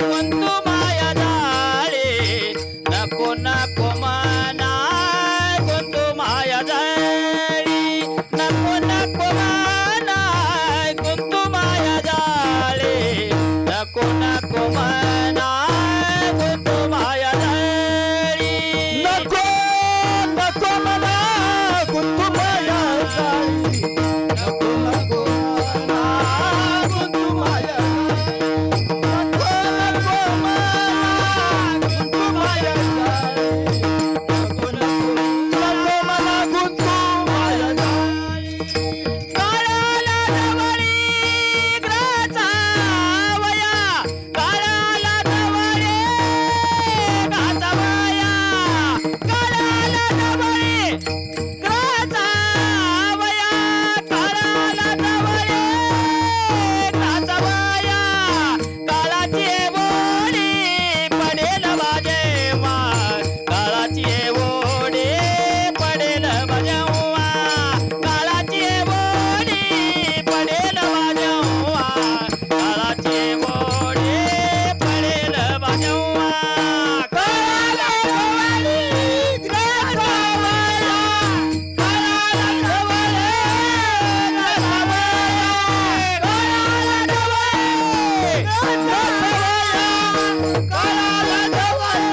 [SPEAKER 2] गुंतू माया जाळी नको नको माना गुंतू माया जाळी नको नको माना गुंतू माया जाळी नको नको माना गुंतू माया जाळी
[SPEAKER 3] नको नको मला गुंतू माया जाळी नको नको मला गुंतू माया नको नको मला गुंतू माया जाळी नको नको मला गुंतू माया जाळी
[SPEAKER 2] काळाला जवळी ग्राचा वया काळाला जवळी ग्राचा वया काळाला जवळी ग्राचा वया काळाला जवळी ग्राचा वया काळाची बोडी पडेल माझेवा काळाची बोडी पडेल माझेवा काळाची बोडी पडेल माझेवा काळाची बोडी पडेल माझेवा काळाला जवळी ग्राचा वया काळाला जवळी ग्राचा वया काळाला जवळी ग्राचा वया काळाला जवळी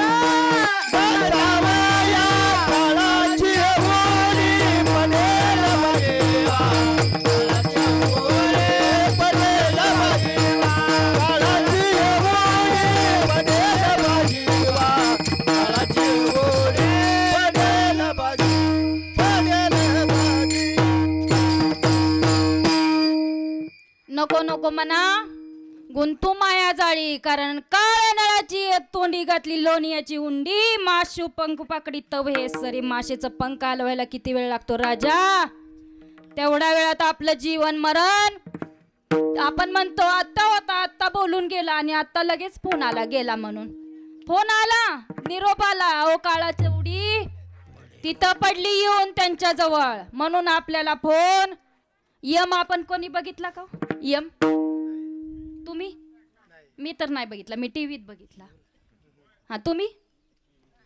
[SPEAKER 2] ग्राचा वया
[SPEAKER 3] काळाची बोली पडेल माझेवा काळाची बोली पडेल माझेवा काळाची बोली पडेल माझेवा काळाची बोली पडेल माझी
[SPEAKER 1] नको नको म्हणा गुंतू माया जाळी. कारण काळ्या नळाची तोंडी घातली लोणीयाची उंडी माशू पंख पाकडी तव हे सरी माशेचं पंख हलवायला किती वेळ लागतो राजा. तेवढ्या वेळात आपलं जीवन मरण. आपण म्हणतो आत्ता होता आत्ता बोलून गेला आणि आत्ता लगेच फोन आला गेला म्हणून. फोन आला निरोप आला अहो काळाची उडी तिथं पडली येऊन त्यांच्या जवळ म्हणून आपल्याला फोन. यम आपण कोणी बघितला का यम तुम्ही मी तर नाही बघितला मी टीव्हीत बघितला. हा तुम्ही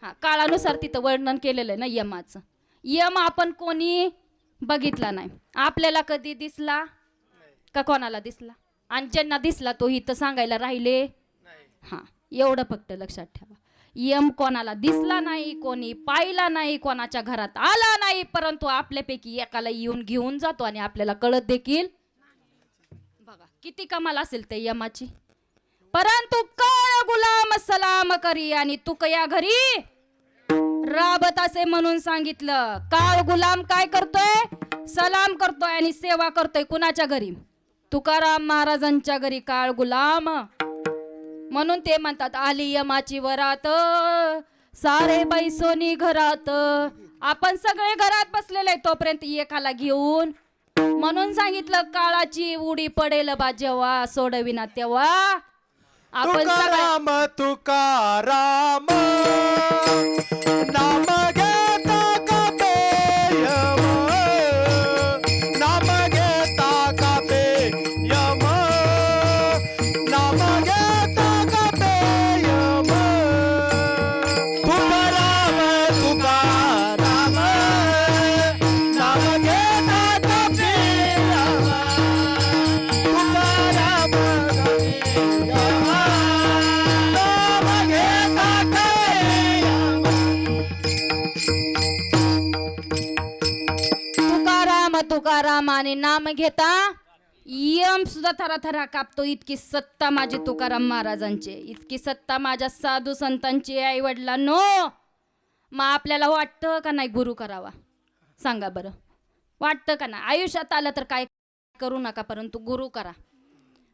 [SPEAKER 1] हा काळानुसार तिथं वर्णन केलेलं आहे ना यमाचं. यम आपण कोणी बघितला नाही. आपल्याला कधी दिसला का कोणाला दिसला आणि ज्यांना दिसला तो इथं सांगायला राहिले. हा एवढं फक्त लक्षात ठेवा. यम कोणाला दिसला नाही कोणी पाहिला नाही कोणाच्या घरात आला नाही परंतु आपल्यापैकी एकाला येऊन घेऊन जातो आणि आपल्याला कळत देखील. बघा किती कमाल असेल ते यमाची. परंतु काळ गुलाम सलाम करी आणि तुक या घरी राबत असे म्हणून सांगितलं. काळ गुलाम काय करतोय सलाम करतोय आणि सेवा करतोय कुणाच्या घरी तुकाराम महाराजांच्या घरी काळ गुलाम. म्हणून ते म्हणतात आली यमाची वरात सारे बैसोनी घरात. आपण सगळे घरात बसलेले आहे तोपर्यंत एकाला घेऊन म्हणून सांगितलं काळाची उडी पडेल बा जेव्हा सोडविना तेव्हा. आपण
[SPEAKER 3] तुकाराम तुकाराम नाम घेता कापे यम नाम घेता कापे यम नाम घेता कापे यम तुकाराम तुकाराम
[SPEAKER 1] तुकारामाने नाम घेता यम सुद्धा थराथरा कापतो. इतकी सत्ता माझी तुकाराम महाराजांची, इतकी सत्ता माझ्या साधू संतांची. आई वडिलांनो, मग आपल्याला वाटतं का नाही गुरु करावा? सांगा बरं, वाटतं का नाही? आयुष्यात आलं तर काय करू नका, परंतु गुरु करा.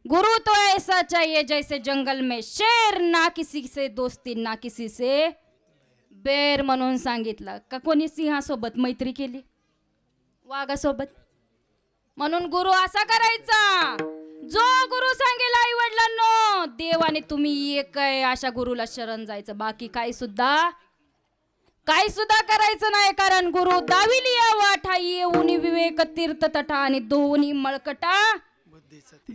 [SPEAKER 1] गुरु तो ऐसा चाहिए जैसे जंगल में शेर, ना किसी से दोस्ती ना किसी से बेर म्हणून सांगितलं. का कोणी सिंहासोबत मैत्री केली? वाघासोबत? म्हणून गुरु असा करायचा जो गुरु सांगेल. आई वडिलांनो, देव आणि तुम्ही एक आहे, अशा गुरुला शरण जायचं. बाकी काही सुद्धा करायचं नाही. कारण गुरु दाविलिया वाठा येऊनी विवेक तीर्थ तटा आणि दोन्ही मळकटा.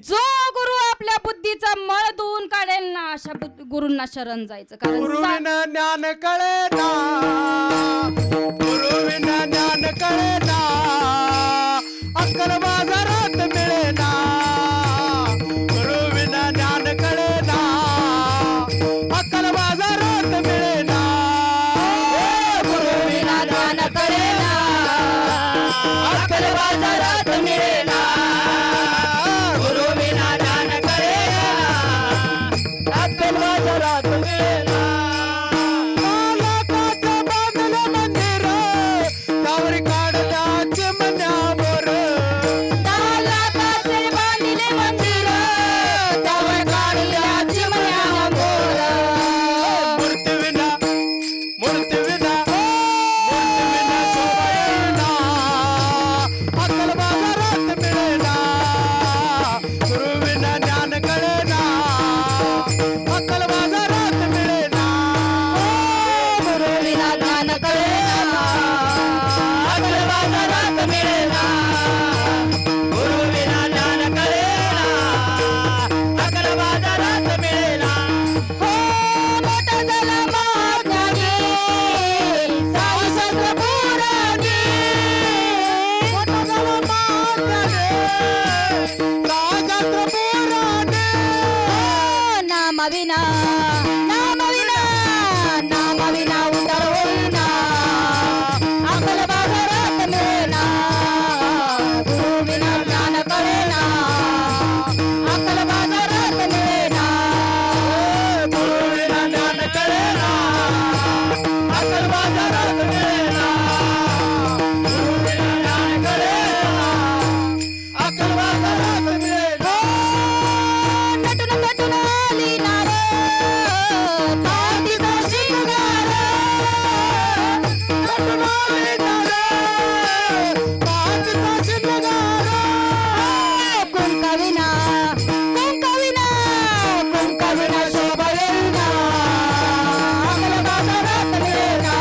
[SPEAKER 1] जो गुरु आपल्या बुद्धीचा मळ धुवून काढेल ना, अशा गुरूंना शरण जायचं. कारण
[SPEAKER 3] गुरुविना ज्ञान कळेना, गुरुविना ज्ञान कळेना, अक्कल बाजारात मिळेना. गुरुविना ज्ञान कळेना, अक्कल बाजारात मिळेना.
[SPEAKER 1] गुरुविना ज्ञान कळेना, अक्कल बाजारात मिळेना.
[SPEAKER 2] गुरुविना ज्ञान कळेना,
[SPEAKER 3] अक्कल बाजारात मिळेना. लाखाचं बांधलं मंदिर, त्यावर काढल्या चिमण्यावर.
[SPEAKER 1] लाखाचे बांधिले मंदिर, त्यावर काढल्या चिमण्यावर.
[SPEAKER 3] मूर्तीविना मूर्तीविना मूर्तीविना शोभा येईना, अक्कल बाजारात मिळेना. गुरुविना ज्ञान कळेना, अक्कल बाजारात मिळेना.
[SPEAKER 1] गुरुविना ज्ञान कळेना,
[SPEAKER 2] अक्कल बाजारात मिळेना. गुरुविना ज्ञान कळेना, अक्कल बाजारात मिळेना.
[SPEAKER 1] हो मोठा झाला महाज्ञानी, साई शस्त्र पुराणी.
[SPEAKER 3] मोठा झाला महाज्ञानी, साई शस्त्र पुराणी.
[SPEAKER 1] नामविना उदर होईना, अक्कल बाजारात मिळेना. गुरुविना ज्ञान कळेना, अक्कल बाजारात मिळेना.
[SPEAKER 3] गुरुविना ज्ञान कळेना, अक्कल बाजारात मिळेना. गुरुविना ज्ञान कळेना, अक्कल बाजारात मिळेना.
[SPEAKER 1] नटून नटून आली नार, पाठीचा शिंगार.
[SPEAKER 3] नटून आली नार, पाठीचा शिंगार.
[SPEAKER 1] कुंकाविना शोभा येईना, अक्कल बाजारात मिळेना.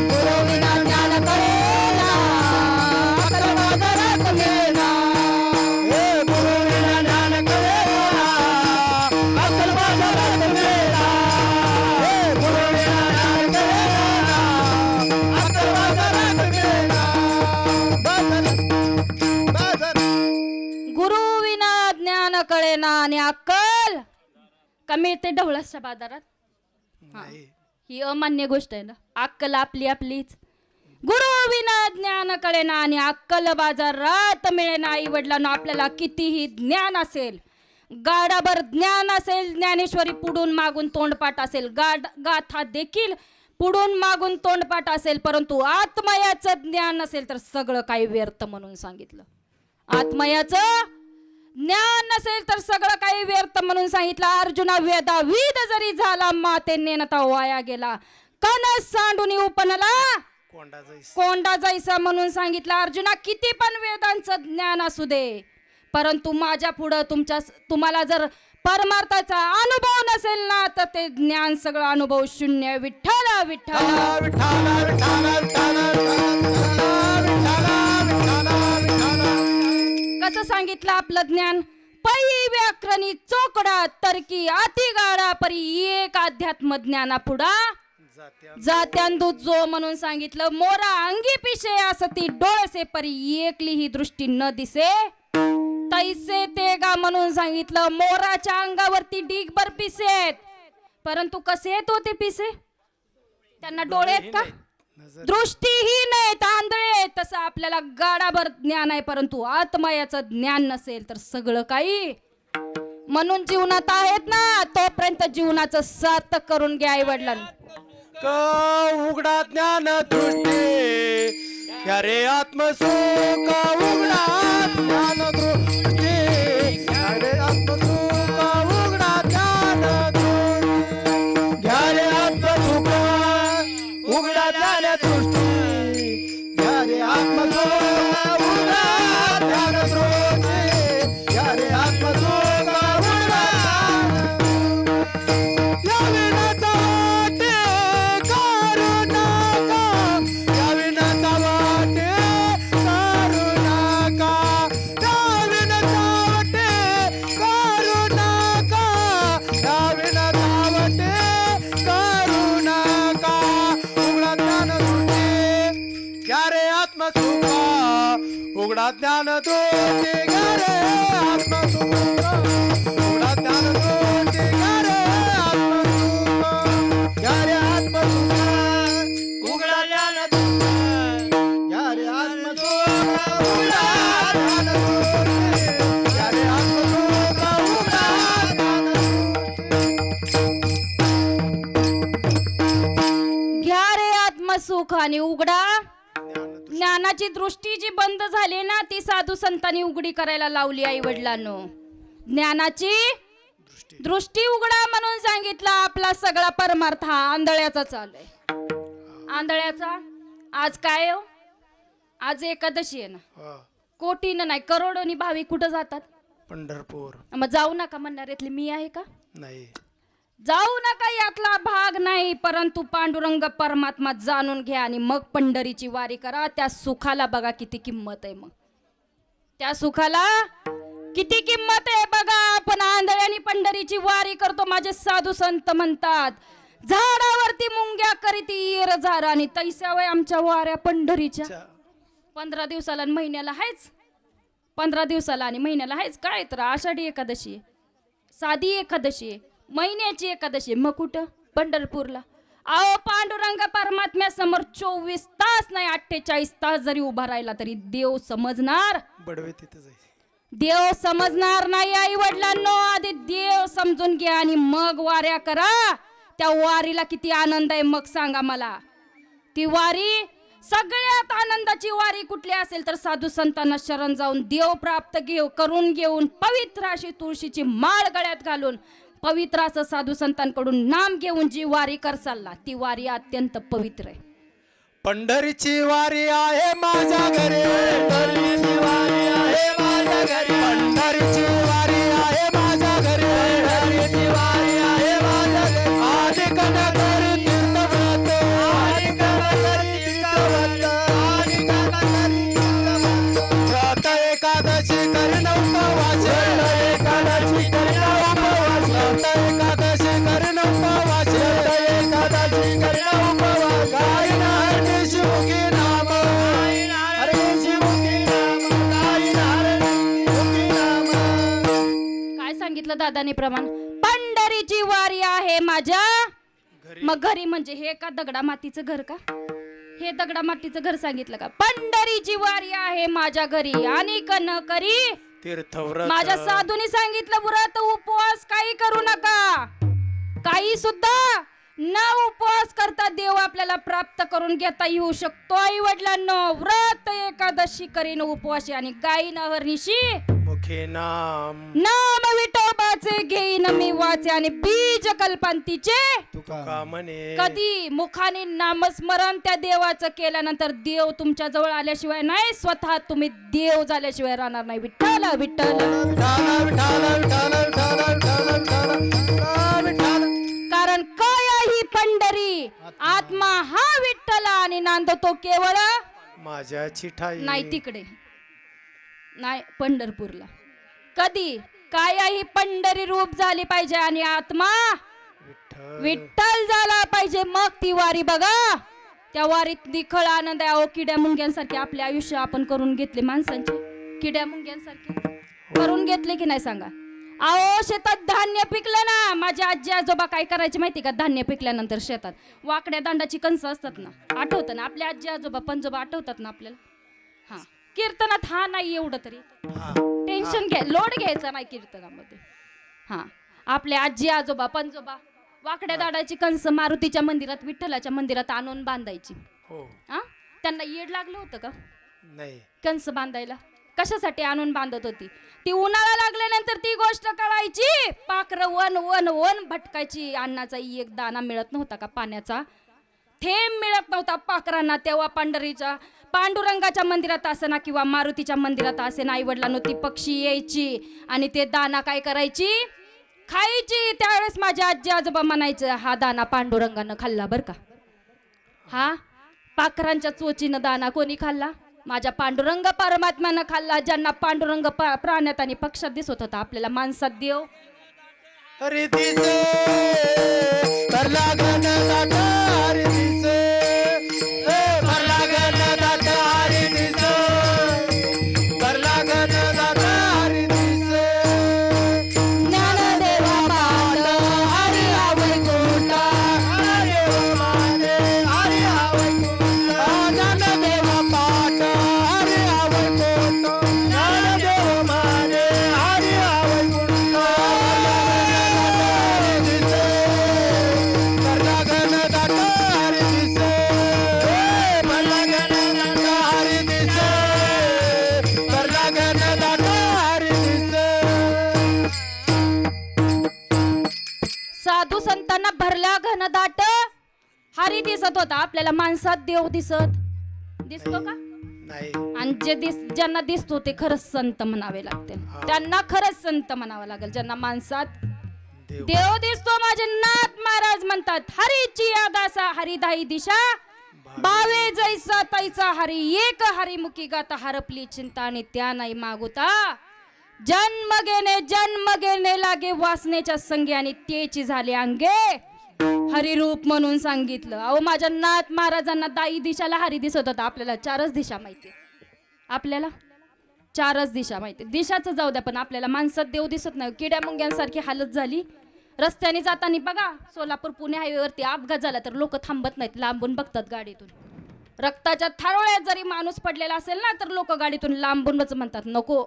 [SPEAKER 1] गुरुविना ज्ञान कळेना, अक्कल बाजारात मिळेना.
[SPEAKER 3] हे गुरुविना ज्ञान कळेना, अक्कल बाजारात मिळेना. हे गुरुविना ज्ञान कळेना, अक्कल बाजारात मिळेना. बाजार
[SPEAKER 1] गुरुविना ज्ञान कळेना आणि अक्कल का मिळते ढवळाच्या बाजारात? हा. ही अमान्य गोष्ट आहे ना. अक्कल आपली आपलीच. गुरुविना ज्ञान कळेना आणि अक्कल बाजारात मिळेना. आई वडिलांना आपल्याला कितीही ज्ञान असेल, गाडाभर ज्ञान असेल, ज्ञानेश्वरी पुढून मागून तोंडपाठ असेल, गाथा देखील पुढून मागून तोंडपाठ असेल, परंतु आत्मयाचं ज्ञान नसेल तर सगळं काही व्यर्थ म्हणून सांगितलं. आत्मयाचं ज्ञान नसेल तर सगळं काही व्यर्थ म्हणून सांगितलं. अर्जुना वेदाविद जरी झाला, माते नेनता वाया गेला. कणस सांडून उपनला कोंडा जायचा म्हणून सांगितलं. अर्जुना किती पण वेदांचं ज्ञान असू दे, परंतु माझ्या पुढं तुम्हाला जर परमार्थाचा अनुभव नसेल ना, तर ते ज्ञान सगळं अनुभव शून्य. विठ्ठल विठ्ठल. कसं सांगितलं आपलं ज्ञान? पै व्याकरणी चोकडा, तर्की अति गाडा, परी एक अध्यात्म ज्ञाना पुढा जात्यांदूत जो म्हणून सांगितलं. मोरा अंगी पिशे असती डोळसे, परी एकली ही दृष्टी न दिसे तैसे ते गा म्हणून सांगितलं. मोराच्या अंगावरती ढीगभर पिसे आहेत, परंतु कसे आहेत होते पिसे? त्यांना डोळे आहेत का? दृष्टीहीन आहे, तांदळे आहे. तसं आपल्याला गाडाभर ज्ञान आहे, परंतु आत्मयाचं ज्ञान नसेल तर सगळं काही. म्हणून जीवनात आहेत ना तोपर्यंत जीवनाचं सार्थक करून घ्या आई वडिलांना.
[SPEAKER 3] उघडा ज्ञान दृष्टी या रे आत्मसुख उघडा ज्ञान दृष्टी या रे आत्मसुख उघडा ज्ञान दृष्टी घ्या रे आत्मसुख उघडा ज्ञान दृष्टी घ्या रे आत्मसुख उघडा ज्ञान दृष्टी घ्या रे आत्मसुख उघडा ज्ञान दृष्टी घ्या रे आत्मसुख उघडा ज्ञान दृष्टी घ्या रे आत्मसुख घ्या रे आत्मसुख उघडा ज्ञान दृष्टी घ्या रे आत्मसुख उघडा ज्ञान दृष्टी घ्या रे आत्मसुख उघडा ज्ञान दृष्टी
[SPEAKER 1] घ्या रे आत्मसुख आणि उघडा ज्ञानाची दृष्टी जी बंद झाली ना ती साधू संतांनी उघडी करायला लावली आई वडिलांनो. ज्ञानाची दृष्टी उघडा म्हणून सांगितलं. आपला सगळा परमार्थ हा आंधळ्याचा चालू आहे. आंधळ्याचा आज काय हो? आज एकादशी आहे ना. कोटीनं नाही करोडोनी भाविक कुठं जातात?
[SPEAKER 3] पंढरपूर.
[SPEAKER 1] मग जाऊ नका म्हणणाऱ्यातली मी आहे का?
[SPEAKER 3] नाही
[SPEAKER 1] जाऊ नका यातला भाग नाही, परंतु पांडुरंग परमात्मा जाणून घ्या आणि मग पंढरीची वारी करा. त्या सुखाला बघा किती किंमत आहे. मग त्या सुखाला किती किंमत आहे बघा. आपण आंधळ्यानी पंढरीची वारी करतो. माझे साधू संत म्हणतात झाडावरती मुंग्या करीती येर झारा आणि तैसा वय आमच्या वाऱ्या पंढरीच्या. 15 दिवसाला आणि महिन्याला आहेच. 15 दिवसाला आणि महिन्याला आहेच. काय तर आषाढी एकादशी आहे, साधी एकादशी आहे, महिन्याची एकादशी. मग कुठं? पंढरपूरला. अहो पांडुरंग परमात्म्या समोर 24 तास नाही 48 तास जरी उभा राहिला तरी देव समजणार.
[SPEAKER 3] बडवे तिथे जायचे.
[SPEAKER 1] देव समजणार नाही आई वडिलांनो. आधी देव समजून घ्या आणि मग वाऱ्या करा. त्या वारीला किती आनंद आहे मग सांगा मला. ती वारी सगळ्यात आनंदाची वारी कुठली असेल तर साधू संतांना शरण जाऊन देव प्राप्त करून घेऊन पवित्र अशी तुळशीची माळ गळ्यात घालून पवित्र असं साधू संतांकडून नाम घेऊन जी वारी करसालला ती वारी अत्यंत पवित्र आहे.
[SPEAKER 3] पंढरीची वारी आहे माझ्या घरी. पंढरीची वारी आहे माझ्या घरी. पंढरीची वारी आहे माझ्या घरी. पंढरीची वारी आहे माझ्या घरी. आदि कनकरी तीर्थव्रत आदि कनकरी तीर्थव्रत आदि कनकरी तीर्थव्रत व्रत एकादशी करीन उपवास. एकादशी करीन उपवास. व्रत एकादशी करीन उपवास. एकादशी करीन उपवास. गाईन हरणी शिवकी नाम. हरणी शिवकी नाम. गाईन हरणी शिवकी नाम.
[SPEAKER 1] काय सांगितलं दादाने प्रमाण? पंढरीची वारी आहे माझ्या. मग घरी म्हणजे हे का दगडा मातीचं घर का? हे दगडा मातीचं घर सांगितलं का? पंढरीची वारी आहे माझ्या घरी आणि न करी
[SPEAKER 3] तीर्थव्रत.
[SPEAKER 1] माझ्या साधूने सांगितलं व्रत उपवास काही करू नका. काही सुद्धा न उपवास करता देव आपल्याला प्राप्त करून घेता येऊ शकतो. आई वडिलांनो व्रत एकादशी करीन उपवासी आणि गायीन हरणीशी
[SPEAKER 3] मुखे नाम.
[SPEAKER 1] नाम विठोबाचे घेईन मी वाचे आणि बीज कल्पांतीचे
[SPEAKER 3] तुका म्हणे.
[SPEAKER 1] कधी मुखाने नामस्मरण त्या देवाचं केल्यानंतर देव तुमच्या जवळ आल्याशिवाय नाही, स्वतः तुम्ही देव झाल्याशिवाय राहणार नाही. विठ्ठल विठ्ठल
[SPEAKER 3] विठाला विठाला विठाला विठाला विठाला विठाला विठाला.
[SPEAKER 1] कारण काय ही पंढरी आत्मा हा विठ्ठल आणि नांदतो केवळ
[SPEAKER 3] माझ्याची ठाई.
[SPEAKER 1] नाही तिकडे नाही पंढरपूरला. कधी काय ही पंढरी रूप झाली पाहिजे आणि आत्मा विठ्ठल झाला पाहिजे. मग ती वारी बघा. त्या वारीत निखळ आनंद आहे. किड्या मुंग्यांसारखे आपले आयुष्य आपण करून घेतले. माणसांचे किड्या मुंग्यांसारखे करून घेतले की नाही सांगा? अहो शेतात धान्य पिकलं ना, माझे आजी आजोबा काय करायचे माहिती का? धान्य पिकल्यानंतर शेतात वाकड्या दांडाची कणसं असतात ना, आठवतं ना आपले आजी आजोबा पंजोबा आठवतात ना आपल्याला? हा, कीर्तनात हा नाही एवढं तरी टेन्शन लोड घ्यायचा नाही कीर्तनामध्ये. हा, आपले आजी आजोबा पंजोबा वाकड्या दांडाची कणसं मारुतीच्या मंदिरात विठ्ठलाच्या मंदिरात आणून बांधायची.
[SPEAKER 3] हो.
[SPEAKER 1] हा, त्यांना येड लागलं होतं का
[SPEAKER 3] नाही.
[SPEAKER 1] कंस बांधायला? कशासाठी आणून बांधत होती? ती उन्हाळा लागल्यानंतर ती गोष्ट कळायची, पाखरं वन वन वन भटकायची, अन्नाचा एक दाना मिळत नव्हता का, पाण्याचा थेंब मिळत नव्हता पाखरांना. तेव्हा पांडुरंगाच्या मंदिरात असे ना किंवा मारुतीच्या मंदिरात असे ना, आई वडिलांनो ती पक्षी यायची आणि ते दाना काय करायची? खायची. त्यावेळेस माझ्या आजी आजोबा म्हणायचं, हा दाना पांडुरंगानं खाल्ला बर का. हा, पाखरांच्या चोचीनं दाना कोणी खाल्ला? माझ्या पांडुरंग परमात्म्यानं खाल्ला. ज्यांना पांडुरंग प्राण्यात आणि पक्षात दिसत होता, आपल्याला माणसात देव
[SPEAKER 3] हरी दिसे लागन दाट, हरी दिसे लागन दाट, हरी दिसे लागन दाट, हरी दिसे
[SPEAKER 1] ज्ञानदेवा पाट हरी वैकुंठ,
[SPEAKER 3] हरी माने हरी वैकुंठ, ज्ञानदेवा पाट हरी वैकुंठ, ज्ञानदेव माने हरी वैकुंठ, हरी दिसे लागन दाट, हरी दिसे लागन दाट, हरी दिसे लागन दाट, हरी दिसे.
[SPEAKER 1] साधू संतांना भरल्या घनदाट हरी दिसत होता. आपल्याला माणसात देव दिसतो का?
[SPEAKER 3] नाही.
[SPEAKER 1] आणि ज्यांना दिसतो ते खरंच संत म्हणावे लागते. त्यांना खरंच संत म्हणावं लागेल ज्यांना माणसात देव दिसतो. माझे नाथ महाराज म्हणतात, हरीची यादासा हरिदाई दिशा, बावे जैसा तैसा हरी, एक हरिमुखी गाता हरपली चिंता आणि त्या नाही मागुता. जन्म घेणे लागे वासनेच्या संगे आणि तेची झाले अंगे हरिरूप म्हणून सांगितलं. अहो माझ्या नाथ महाराजांना दाई दिशाला हरी दिसत होता. आपल्याला चारच दिशा माहिती, आपल्याला चारच दिशा माहिती. दिशाचं जाऊ द्या, पण आपल्याला माणसात देव दिसत नाही. किड्या मुंग्यांसारखी हालत झाली. रस्त्याने जाताना बघा, सोलापूर पुणे हायवेवरती अपघात झाला तर लोक थांबत नाहीत, लांबून बघतात गाडीतून. रक्ताच्या थारोळ्यात जरी माणूस पडलेला असेल ना, तर लोक गाडीतून लांबूनच म्हणतात, नको,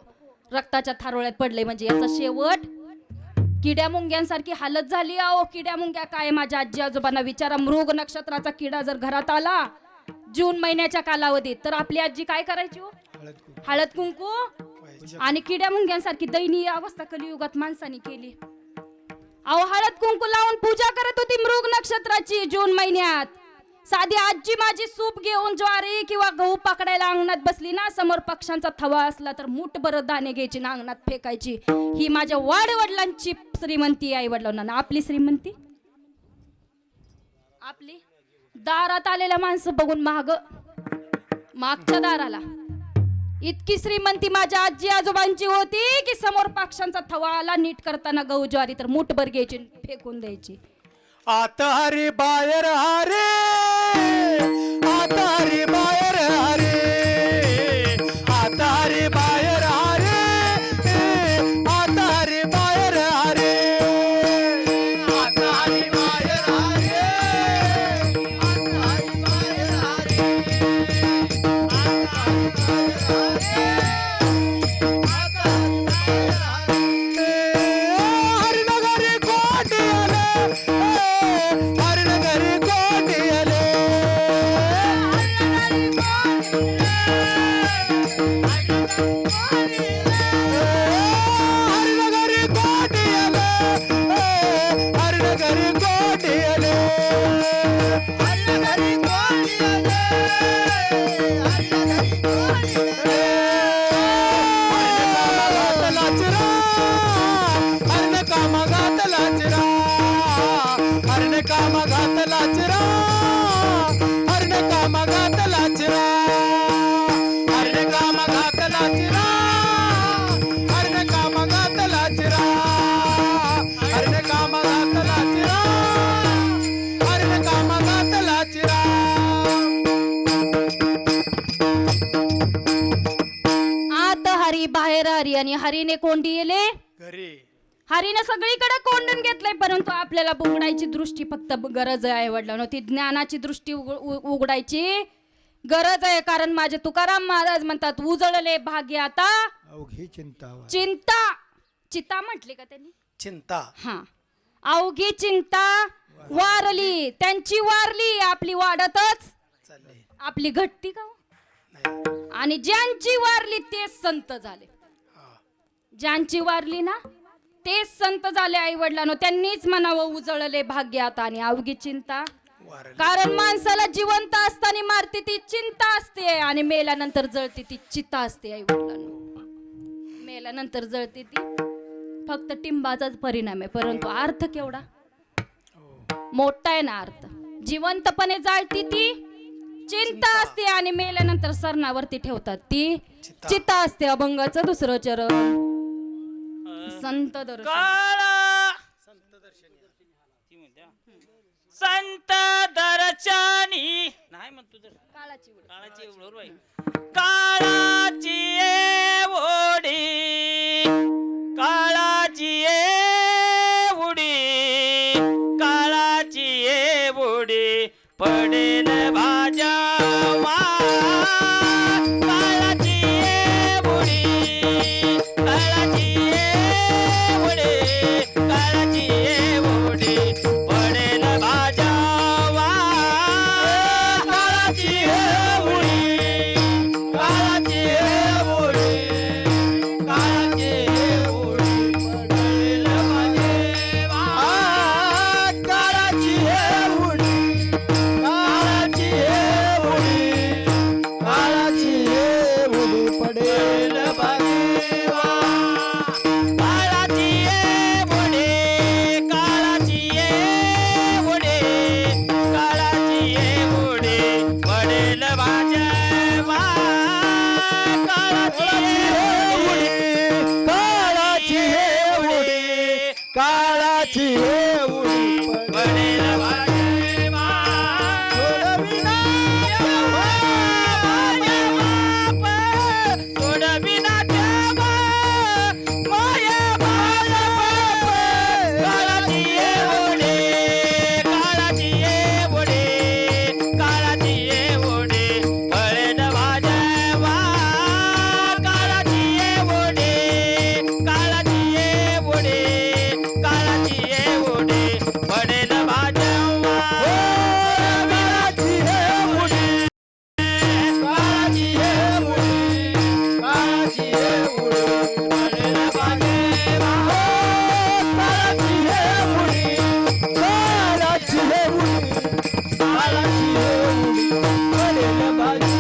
[SPEAKER 1] रक्ताच्या थारोळ्यात पडले म्हणजे याचा शेवट. किड्या मुंग्यांसारखी हालत झाली. अहो किड्या मुंग्या काय? माझ्या आजी आजोबांना विचारा. मृग नक्षत्राचा किडा जर घरात आला जून महिन्याच्या कालावधीत, तर आपली आजी काय करायची हो? हळद कुंकू. आणि किड्या मुंग्यांसारखी दयनीय अवस्था कलियुगात माणसाने केली. अहो हळद कुंकू लावून पूजा करत होती मृग नक्षत्राची जून महिन्यात. साधी आजी माझी सूप घेऊन ज्वारी किंवा गहू पकडायला अंगणात बसली ना, समोर पक्ष्यांचा थवा असला तर मूठभर दाणे घ्यायची ना अंगणात फेकायची. ही माझ्या वाडवडिलांची श्रीमंती. आई वडिलांना आपली श्रीमंती, आपली दारात आलेल्या माणसं बघून मागच्या दाराला इतकी श्रीमंती माझ्या आजी आजोबांची होती की समोर पक्ष्यांचा थवा आला नीट करताना गहू ज्वारी तर मूठभर घ्यायची फेकून द्यायची.
[SPEAKER 3] आत हरी बाहेर हरे, आत हरी बाहेर हरे, आत हरी बाहेर हरे, आत हरी बाहेर हरे, आत हरी बाहेर हरे, आत हरी बाहेर हरे, आत हरी बाहेर हरे. हरिनगरी कोटी आले, हरिनगरी कोटी आले, हरिनगरी कोटी आले, हरिनगरी कोटी आले, हरिनगरी कोटी आले. हरिने कामा घातला चिरा, हरिने कामा घातला चिरा, हरिने कामा घातला चिरा, हरिने कामा घातला चिरा, हरिने कामा घातला चिरा, हरिने कामा घातला चिरा, हरिने कामा घातला चिरा.
[SPEAKER 1] आत हरी बाहेर हरी आणि हरीने कोंडी येले
[SPEAKER 3] घरी.
[SPEAKER 1] हरीनं सगळीकडे कोंडून घेतलंय, परंतु आपल्याला उघडायची दृष्टी फक्त गरज आहे वडिलांनो. ती ज्ञानाची दृष्टी उघडायची गरज आहे. कारण माझे तुकाराम महाराज म्हणतात, उजळले भाग्य आता
[SPEAKER 3] अवघी चिंता
[SPEAKER 1] चिंता. चिता म्हटली का त्यांनी?
[SPEAKER 3] चिंता.
[SPEAKER 1] हा, अवघी चिंता वारली. त्यांची वारली, आपली वाढतच
[SPEAKER 3] चालले.
[SPEAKER 1] आपली घटती का हो?
[SPEAKER 3] नाही.
[SPEAKER 1] आणि ज्यांची वारली तेच संत झाले. ज्यांची वारली ना तेच संत झाले आई वडिलांनो. त्यांनीच म्हणावं, उजळले भाग्य आता आणि अवघी चिंता
[SPEAKER 3] वारली.
[SPEAKER 1] कारण माणसाला जिवंत असताना मारते ती चिंता असते आणि मेल्यानंतर जळते ती चिता असते. आई वडिलांनो, मेल्यानंतर जळते ती फक्त टिंबाचाच परिणाम आहे, परंतु अर्थ केवढा मोठा आहे ना. अर्थ जिवंतपणे जाळती ती चिंता असते आणि मेल्यानंतर सरणावरती ठेवतात ती चिता असते. अभंगाचं दुसरं चरण संत दर्शन.
[SPEAKER 2] काळा संत दर्शनी नाही म्हणतो तर
[SPEAKER 1] काळाची उड.
[SPEAKER 2] काळाची बरोबर आहे. काळाची ओढी काळाची उडी काळाची उडी पडेल भाज्या काळाची उडी काळाची उडी काळाची उडी पडेल भाज्या काळाची उडी काळाची उडी काळाची उडी पडेल
[SPEAKER 3] काळाची उडी काळाची उडी काळाची उडी पडेल भागेवा.
[SPEAKER 2] काळाची उडी काळाची उडी काळाची उडी पडेल भाजवा काळाची उडी
[SPEAKER 3] काळाची उडी काळाची उडी
[SPEAKER 2] पडेल भाजवा
[SPEAKER 3] सोडविना
[SPEAKER 2] सोडविना ठेवा माया बाप काळाची उडी काळाची उडी काळाची उडी पडेल भाजवा काळाची उडी काळाची उडी काळाची उडी पडेल भाजवा
[SPEAKER 3] काळाची उडी काळाची उडी काळाची उडी
[SPEAKER 2] पडेल भाजवा
[SPEAKER 3] काळाची उडी काळाची उडी काळाची उडी पडेल बाजी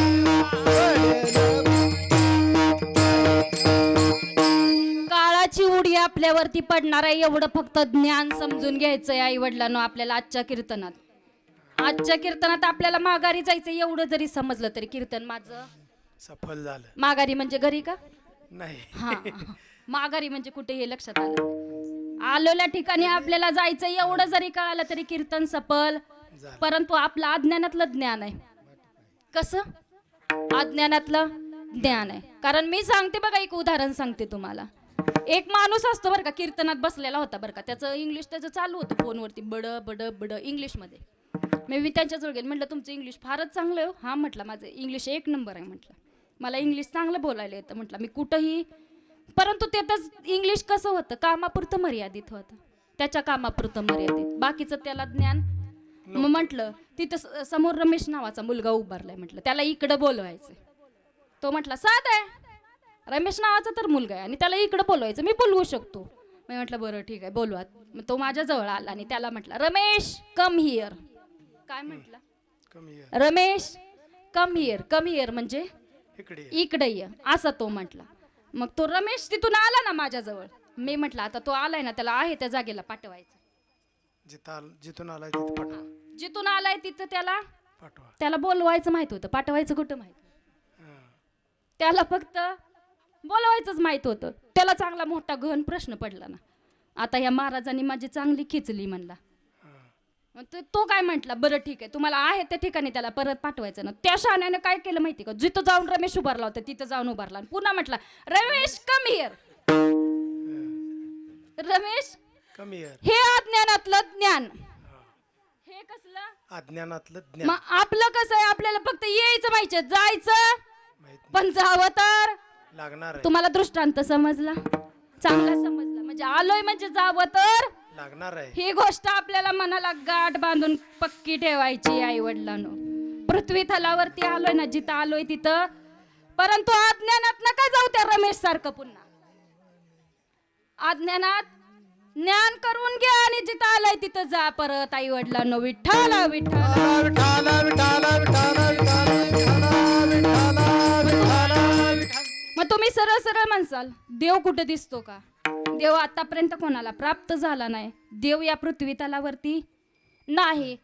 [SPEAKER 1] काळाची उडी आपल्यावरती पडणार आहे एवढं फक्त ज्ञान समजून घ्यायचंय आई वडिलांनो. आपल्याला आजच्या कीर्तनात आपल्याला माघारी जायचं एवढं जरी समजलं तरी कीर्तन माझं
[SPEAKER 3] सफल झालं.
[SPEAKER 1] माघारी म्हणजे घरी का?
[SPEAKER 3] नाही.
[SPEAKER 1] हा, माघारी म्हणजे कुठे हे लक्षात आलेल्या ठिकाणी आपल्याला जायचं एवढं जरी कळालं तरी कीर्तन सफल.
[SPEAKER 3] झालं.
[SPEAKER 1] परंतु आपलं अज्ञानातलं ज्ञान आहे. कसं? अज्ञानातलं ज्ञान आहे. कारण मी सांगते बघा, एक उदाहरण सांगते तुम्हाला. एक माणूस असतो बरं का, कीर्तनात बसलेला होता बरं का. त्याचं इंग्लिश त्याचं चालू होतं फोनवरती, बड बड बड इंग्लिशमध्ये. मी त्यांच्याजवळ गेले, म्हटलं तुमचं इंग्लिश फारच चांगलं आहे. हा म्हटलं, माझं इंग्लिश 1 नंबर आहे म्हटलं. मला इंग्लिश चांगलं बोलायला येतं म्हटलं. मी कुठंही, परंतु त्यातच इंग्लिश कसं होतं, कामापुरतं मर्यादित होतं. त्याच्या कामापुरतं मर्यादित, बाकीचं त्याला ज्ञान. मग म्हटलं तिथं समोर रमेश नावाचा मुलगा उभारलाय म्हटलं, त्याला इकडं बोलवायचं. तो म्हटला साधा आहे, रमेश नावाचा तर मुलगा आहे आणि त्याला इकडं बोलवायचं, मी बोलवू शकतो. मी म्हटलं बरं ठीक आहे बोलवा. मग तो माझ्याजवळ आला आणि त्याला म्हटलं रमेश कम हिअर. काय म्हटलं?
[SPEAKER 3] कमी
[SPEAKER 1] Ramesh come here. Come here म्हणजे
[SPEAKER 3] इकडे
[SPEAKER 1] इकडे ये असं तो म्हटला. मग तो रमेश तिथून आला ना माझ्याजवळ. मी म्हटलं आता तो आलाय ना, त्याला आहे त्या जागेला पाठवायचं.
[SPEAKER 3] जिथून आलाय तिथं पाठवा.
[SPEAKER 1] जिथून आलाय तिथं
[SPEAKER 3] पाठवा.
[SPEAKER 1] त्याला बोलवायचं माहित होतं, पाठवायचं कुठं माहित.
[SPEAKER 3] हा.
[SPEAKER 1] त्याला फक्त बोलवायचंच माहित होतं. त्याला चांगला मोठा गहन प्रश्न पडला ना, आता ह्या महाराजांनी माझी चांगली खिचली म्हणला. मग तो काय म्हटला, बरं ठीक आहे तुम्हाला आहे त्या ठिकाणी त्याला परत पाठवायचं ना. त्या शहाण्याने काय केलं माहिती का, जिथं जाऊन रमेश उभारला होता तिथं जाऊन उभारला आणि पुन्हा म्हटला रमेश कम हिअर. रमेश
[SPEAKER 3] कमी आहे.
[SPEAKER 1] हे अज्ञानातलं ज्ञान, हे कसलं
[SPEAKER 3] अज्ञानातलं ज्ञान
[SPEAKER 1] मग आपलं कसं आहे, आपल्याला फक्त यायचं माहिती, जायचं
[SPEAKER 3] माहित नाही.
[SPEAKER 1] पण जावं तर
[SPEAKER 3] लागणार आहे.
[SPEAKER 1] तुम्हाला दृष्टांत समजला, चांगला समजला, म्हणजे आलोय म्हणजे जावं तर
[SPEAKER 3] लागणार आहे.
[SPEAKER 1] ही गोष्ट आपल्याला मनाला गाठ बांधून पक्की ठेवायची. आई वडिलांनो, पृथ्वी तलावरती आलोय ना, जिथं आलोय तिथं, परंतु अज्ञानात नका जाऊ त्या रमेश सारखं पुन्हा. अज्ञानात ज्ञान करून घ्या आणि जिथं आलाय तिथं जा परत. आई वडिलांनो, विठ्ठला विठ्ठला.
[SPEAKER 3] विठाला विठाला विठाला विठाला विठाला विठाला विठाला.
[SPEAKER 1] मग तुम्ही सरळ सरळ म्हणसाल, देव कुठे दिसतो का? देव आतापर्यंत कोणाला प्राप्त झाला नाही. देव या पृथ्वी तलावरती नाही.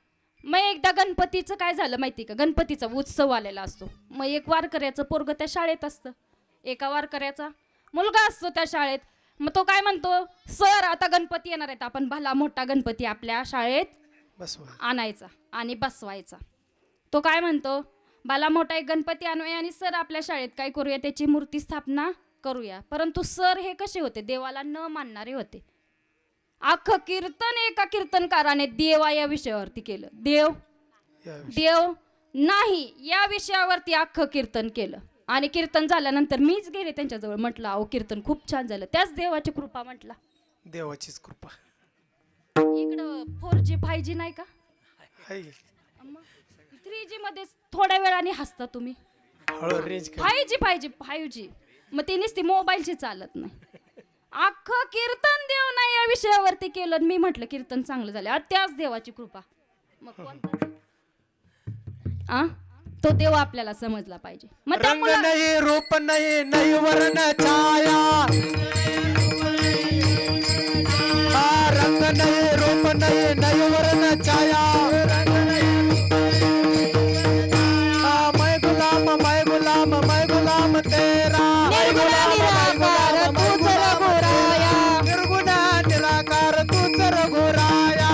[SPEAKER 1] मग एकदा गणपतीचं काय झालं माहिती का? गणपतीचा उत्सव आलेला असतो. मग एक वारकऱ्याचं पोरग त्या शाळेत असतं, एका वारकऱ्याचा मुलगा असतो त्या शाळेत. मग तो काय म्हणतो, सर आता गणपती येणार आहेत, आपण भला मोठा गणपती आपल्या शाळेत
[SPEAKER 3] बसवा.
[SPEAKER 1] आणायचा आणि बसवायचा. तो काय म्हणतो, भला मोठा एक गणपती आणूया आणि सर आपल्या शाळेत काय करूया, त्याची मूर्ती स्थापना करूया. परंतु सर हे कसे होते, देवाला न मानणारे होते. अख्खं कीर्तन एका कीर्तनकाराने देवा या विषयावरती केलं. देव देव नाही या विषयावरती अख्खं कीर्तन केलं. आणि कीर्तन झाल्यानंतर मीच गेले त्यांच्याजवळ, म्हटलं अहो कीर्तन खूप छान झालं. त्याच देवाची कृपा म्हटला.
[SPEAKER 3] देवाचीच कृपा
[SPEAKER 1] इकडं 4G 5G नाही का,
[SPEAKER 3] आहे.
[SPEAKER 1] 3G मध्ये थोड्या वेळाने हसता तुम्ही.
[SPEAKER 3] हळू रेंज
[SPEAKER 1] 5G मग ती नुसती मोबाईलची चालत नाही. अख्खं कीर्तन देव नाही या विषयावरती केलं. मी म्हटलं कीर्तन चांगलं झालं, त्याच देवाची कृपा. मग कोणता आ तो देव आपल्याला समजला पाहिजे. मग
[SPEAKER 3] रंग
[SPEAKER 1] त्यामुळं
[SPEAKER 3] नाही, रूप नाही, नाही वर्ण छाया. हा रंग नाही, रूप नाही, नाही वर्ण छाया. हा मैं गुलाम, मैं गुलाम, मैं गुलाम तेरा.
[SPEAKER 1] निर्गुण निराकार तूच रघुराया.
[SPEAKER 3] निर्गुण निराकार तूच रघुराया.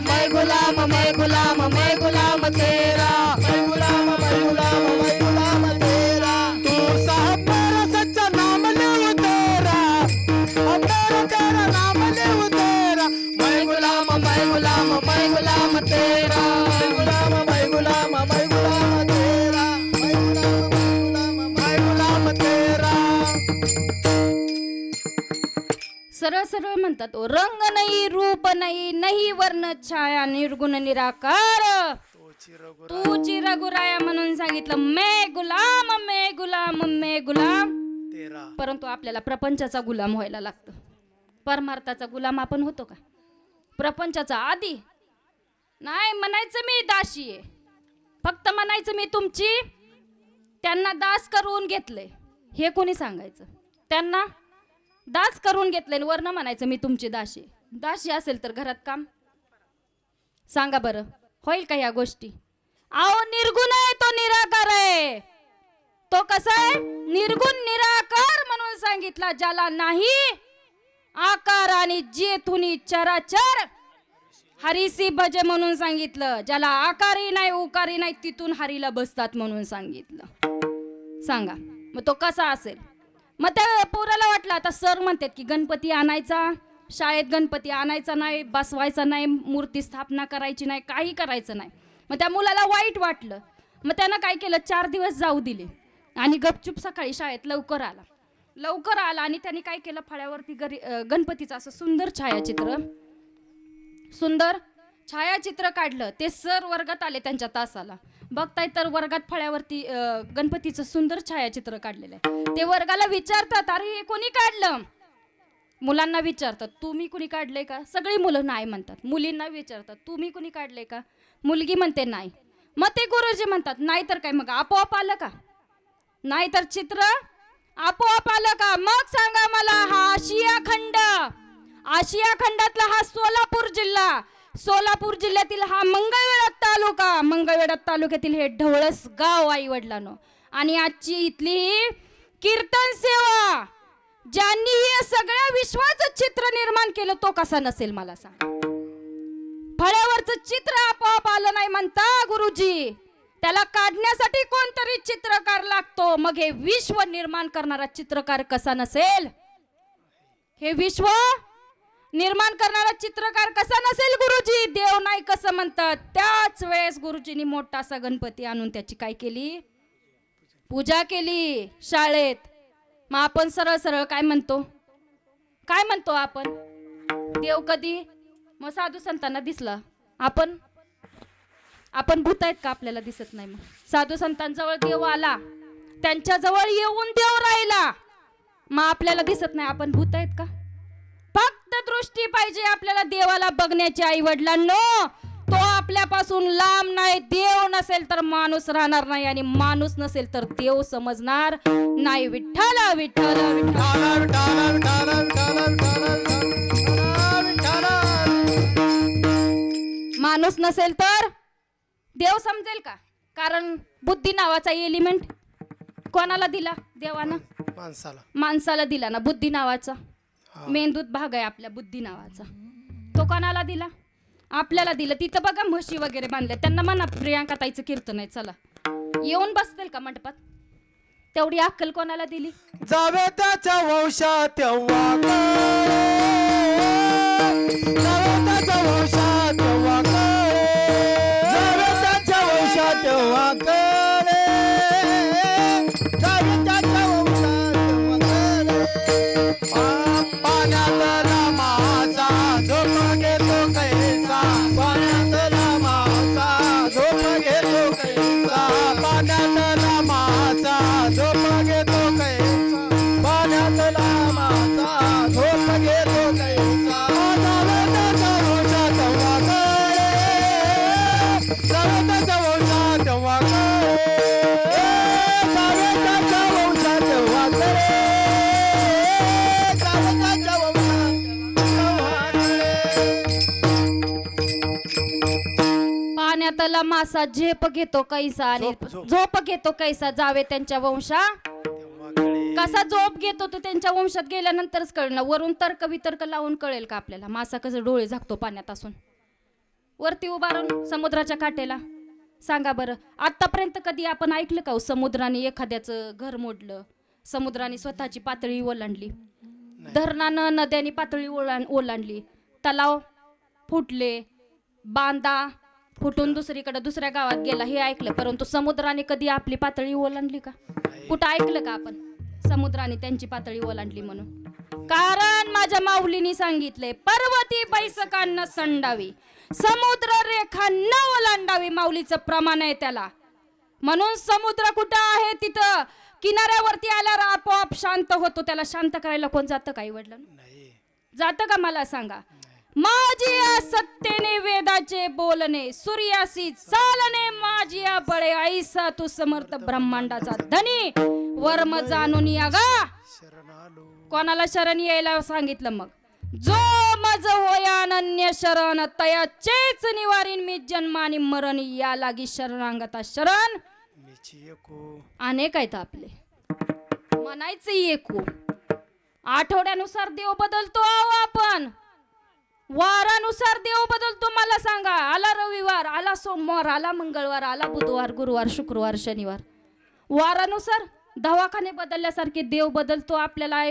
[SPEAKER 1] मैं गुलाम मैं गुलाम मैं गुलाम तेरा.
[SPEAKER 3] मैं गुलाम, मैं गुलाम, मैं गुलाम तेरा. तू साहब मेरा सच्चा नाम ले तेरा. मेरा तेरा नाम ले तेरा. मैं गुलाम, मैं गुलाम, मैं गुलाम तेरा. मैं गुलाम, मैं गुलाम, मैं गुलाम तेरा. मैं गुलाम, मैं गुलाम तेरा.
[SPEAKER 1] सरळ सरळ म्हणतात, ओ रंग नाही, रूप नाही, नाही वर्ण छाया, निर्गुण निराकार तूची रघुराया म्हणून सांगितलं. मैं गुलाम मैं गुलाम मैं गुलाम
[SPEAKER 3] तेरा.
[SPEAKER 1] परंतु आपल्याला प्रपंचाचा गुलाम व्हायला लागतं. परमार्थाचा गुलाम आपण होतो का? प्रपंचाचा आधी नाही म्हणायचं मी दासी आहे, फक्त म्हणायचं मी तुमची. त्यांना दास करून घेतलंय हे कोणी सांगायचं? त्यांना दास करून घेतलंय, वरनं म्हणायचं मी तुमची दासी. दासी असेल तर घरात काम सांगा बरं, होईल का या गोष्टी? अहो निर्गुण आहे तो, निराकार आहे तो. कसा आहे? निर्गुण निराकार म्हणून सांगितला. ज्याला नाही आकार आणि जेथुनी चराचर हरीसी भजे म्हणून सांगितलं. ज्याला आकारही नाही उकारही नाही तिथून हरीला बसतात म्हणून सांगितलं. सांगा मग तो कसा असेल? मग त्या पोराला वाटलं आता सर म्हणतात की गणपती आणायचा, शाळेत गणपती आणायचा नाही, बसवायचा नाही, मूर्ती स्थापना करायची नाही, काही करायचं नाही. मग त्या मुलाला वाईट वाटलं. मग त्यानं काय केलं, 4 दिवस जाऊ दिले आणि गपचूप सकाळी शाळेत लवकर आला आणि त्यांनी काय केलं, फळ्यावरती गणपतीचं असं सुंदर छायाचित्र काढलं. ते सर वर्गात आले त्यांच्या तासाला, बघताय तर वर्गात फळ्यावरती गणपतीचं सुंदर छायाचित्र काढलेलं आहे. ते वर्गाला विचारतात, अरे हे कोणी काढलं? मुलांना विचारतात, तुम्ही कुणी काढलंय का? सगळी मुलं नाही म्हणतात. मुलींना विचारतात, तुम्ही कुणी काढलंय का? मुलगी म्हणते नाही. मग ते गुरुजी म्हणतात, नाही तर काय, मग आपोआप आलं का? नाही तर चित्र आपोआप आलं का? मग सांगा मला, हा आशिया खंडातला हा सोलापूर जिल्ह्यातील हा मंगळवेढा तालुक्यातील हे ढवळस गाव. आई वडिलांनो, आणि आजची इथली ही कीर्तन सेवा, ज्यांनी हे सगळ्या विश्वाचं चित्र निर्माण केलं, तो कसा नसेल मला सांग? फळ्यावरचं चित्र आपोआप आलं नाही म्हणता गुरुजी, त्याला काढण्यासाठी कोणतरी चित्रकार लागतो. मग हे विश्व निर्माण करणारा चित्रकार कसा नसेल? हे विश्व निर्माण करणारा चित्रकार कसा नसेल गुरुजी? देव नाही कसं म्हणतात? त्याच वेळेस गुरुजींनी मोठा असा गणपती आणून त्याची काय केली? पूजा केली शाळेत. मग आपण सरळ सरळ काय म्हणतो? काय म्हणतो आपण? देव कधी? मग साधू संतांना दिसला. आपण भूत आहेत का? आपल्याला दिसत नाही. मग साधू संतांजवळ देव आला, त्यांच्या जवळ येऊन देव राहिला, मग आपल्याला दिसत नाही. आपण भूत आहेत का? फक्त दृष्टी पाहिजे आपल्याला देवाला बघण्याची. आई वडिलांनो, तो आपल्यापासून लांब नाही. देव नसेल तर माणूस राहणार नाही, आणि माणूस नसेल तर देव समजणार नाही. विठ्ठल विठ्ठल विठ्ठल. माणूस नसेल तर देव समजेल का? कारण बुद्धी नावाचा एलिमेंट कोणाला दिला? देवानं माणसाला दिला ना, बुद्धी नावाचा. मेंदूत भाग आहे आपल्या बुद्धी नावाचा. तो कोणाला दिला? आपल्याला दिलं. तिथं बघा म्हशी वगैरे बांधल्या. त्यांना म्हणा प्रियांका ताईचं कीर्तन आहे, चला येऊन बसतील का मंडपात? तेवढी अक्कल कोणाला दिली?
[SPEAKER 3] जावे त्याच्या वंशात तेव्हा जावे त्याच्या वंशात तेव्हा जावे त्याच्या वंशात तेव्हा जावे त्याच्या वंशात तेव्हा पाण्यातला माझा झोप घेतो कैसा, पाण्यातला माझा झोप घेतो कैसा, पाण्यातला माझा झोप घेतो कैसा, पाण्यातला माझा झोप घेतो कैसा. जावे त्याच्या वंशात तेव्हा जावे त्याच्या वंशात तेव्हा जावे त्याच्या वंशात तेव्हा
[SPEAKER 1] पाण्यातला मासा झेप घेतो कैसा आणि झोप घेतो कैसा, जावे त्यांच्या वंशा. कसा झोप घेतो तो त्यांच्या वंशात गेल्यानंतरच कळेल ना. वरून तर्क वितर्क लावून कळेल का आपल्याला? मासा कसं डोळे झाकतो पाण्यात असून? वरती उभारून समुद्राच्या काठेला सांगा बरं, आतापर्यंत कधी आपण ऐकलं का समुद्राने एखाद्याचं घर मोडलं? समुद्राने स्वतःची पातळी ओलांडली, धरणानं नद्याने पातळी ओलांडली, तलाव फुटले, बांधा फुटून दुसऱ्या गावात गेला, हे ऐकलं. परंतु समुद्राने कधी आपली पातळी ओलांडली का? कुठं ऐकलं का आपण समुद्राने त्यांची पातळी ओलांडली म्हणून? कारण माझ्या माऊलीनी सांगितले, पर्वती बैसकांना संडावी, समुद्र रेखा न ओलांडावी. माऊलीचं प्रमाण आहे त्याला. म्हणून समुद्र कुठं आहे तिथं किनाऱ्यावरती आल्यावर आपोआप शांत होतो. त्याला शांत करायला कोण जातं का? आई वडिलांना जातं का? मला सांगा. माझी या सत्तेने वेदाचे बोलणे, सूर्यासी चालणे, माझी या बळे ऐसा तू समर्थ ब्रह्मांडाचा धनी, वर्म जाणून या गा. कोणाला शरण यायला सांगितलं? मग जो मज होया अनन्य शरण, तयाचेच निवारीन मी जन्मानी मरण, या लागी शरणांगता शरण. अनेक आहेत आपले, म्हणायचं एकू. आठवड्यानुसार देव बदलतो आपण, वारानुसार देव बदलतो. मला सांगा, आला रविवार, आला सोमवार, आला मंगळवार, आला बुधवार, गुरुवार, शुक्रवार, शनिवार. वारानुसार दवाखाने बदलल्यासारखे देव बदलतो आपल्याला.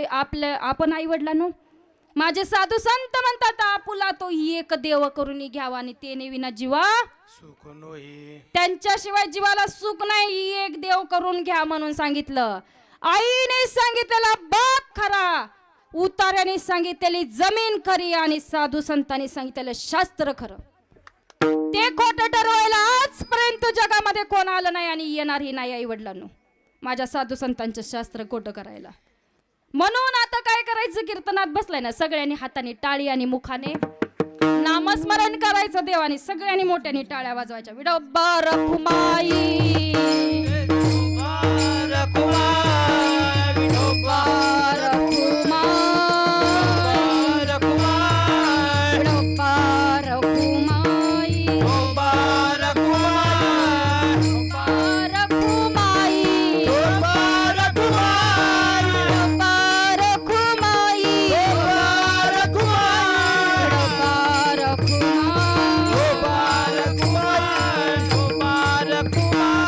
[SPEAKER 1] आपण आई वडिलांनो, माझे साधू संत म्हणतात, आपुला तो एक देव करून घ्यावा आणि तेने विना जीवा सुख नाही, त्यांच्याशिवाय जीवाला सुख नाही, एक देव करून घ्या म्हणून सांगितलं. आईने सांगितलेला बाप खरा, उतार्याने सांगितलेली जमीन खरी, आणि साधू संतांनी सांगितलेलं शास्त्र खरं. ते खोटं ठरवायला आजपर्यंत जगामध्ये कोण आलं नाही आणि येणारही नाही. आई वडिलांनो, माझ्या साधू संतांचं शास्त्र खोटं करायला. म्हणून आता काय करायचं? कीर्तनात बसलाय ना, सगळ्यांनी हाताने टाळी आणि मुखाने नामस्मरण करायचं देवानी. सगळ्यांनी मोठ्याने टाळ्या वाजवायच्या. विठोबा रखुमाई, विठोबा
[SPEAKER 3] Kumar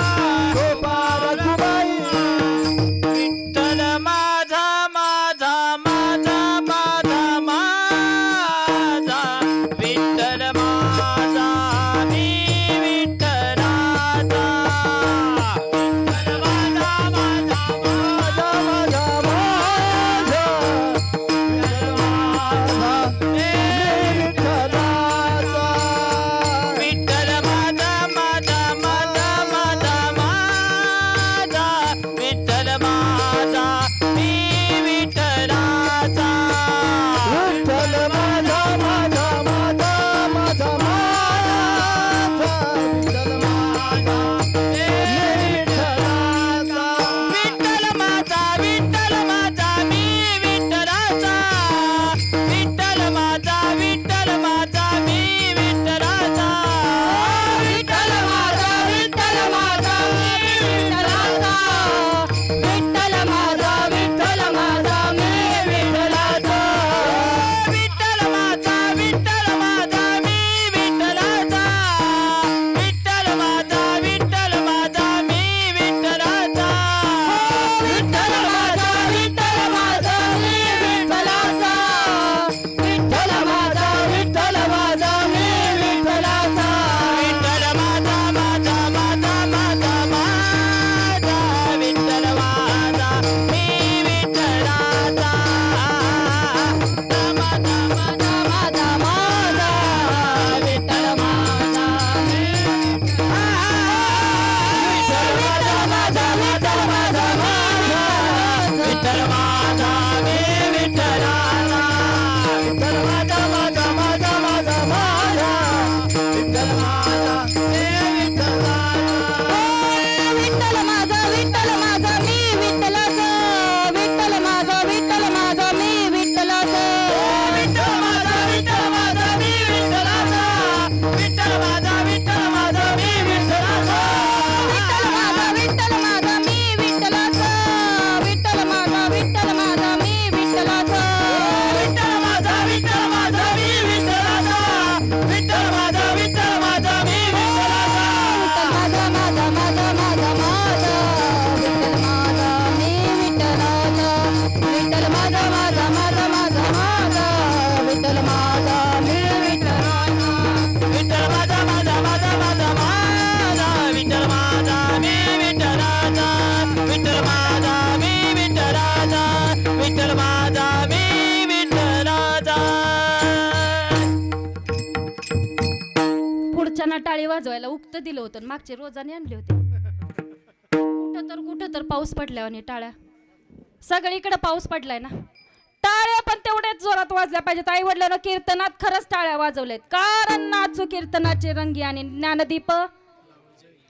[SPEAKER 3] विठ्ठल माझा हे विठ्ठल माझा.
[SPEAKER 1] विठ्ठल माझा मी विठ्ठलाचा विठ्ठल माझा मी विठ्ठलाचा
[SPEAKER 2] विठ्ठल माझा मी विठ्ठलाचा विठ्ठल माझा मी विठ्ठलाचा
[SPEAKER 1] विठ्ठल माझा मी विठ्ठलाचा विठ्ठल माझा मी विठ्ठलाचा
[SPEAKER 2] विठ्ठल माझा मी विठ्ठलाचा
[SPEAKER 1] विठ्ठल माझा मी विठ्ठलाचा विठ्ठल माझा विठ्ठल माझा मी विठ्ठलाचा
[SPEAKER 2] विठ्ठल माझा विठ्ठल माझा मी विठ्ठलाचा विठ्ठल माझा मी विठ्ठलाचा विठ्ठल माझा मी विठ्ठलाचा.
[SPEAKER 1] पुढच्यांना टाळी वाजवायला उक्त दिलं होतं आणि मागचे रोजाने आणले होते. कुठं तर पाऊस पडल्यावर टाळ्या सगळीकडे पाऊस पडलाय ना. टाळ्या पण तेवढ्याच जोरात वाजल्या पाहिजेत. आई वडिलांना कीर्तनात खरंच टाळ्या वाजवल्यात. कारण नाचू कीर्तनाचे रंगी आणि ज्ञानदीप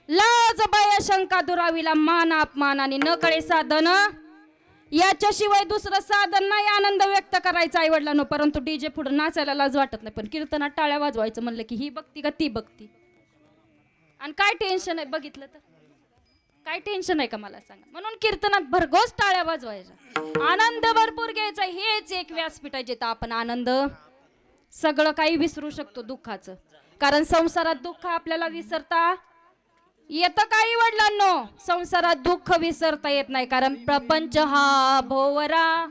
[SPEAKER 1] लाज बाया शंका दुरावीला मान अपमान आणि न कळे साधन याच्याशिवाय दुसरं साधन नाही आनंद व्यक्त करायचा आई वडिलांनो. परंतु डीजे पुढे नाचायला लाज वाटत नाही. पण कीर्तनात टाळ्या वाजवायचं म्हणलं की ही बघती का ती बघती. आणि काय टेन्शन आहे बघितलं तर काय टेन्शन आहे का मला सांगा. म्हणून कीर्तनात भरघोस टाळ्या वाजवायच्या आनंद भरपूर घ्यायचा. हेच एक व्यासपीठ आहे जिथं आपण आनंद सगळं काही विसरू शकतो दुःखाचं. कारण संसारात दुःख आपल्याला विसरता येतं काही वडिलांनो. संसारात दुःख विसरता येत नाही. कारण प्रपंच हा भोवरा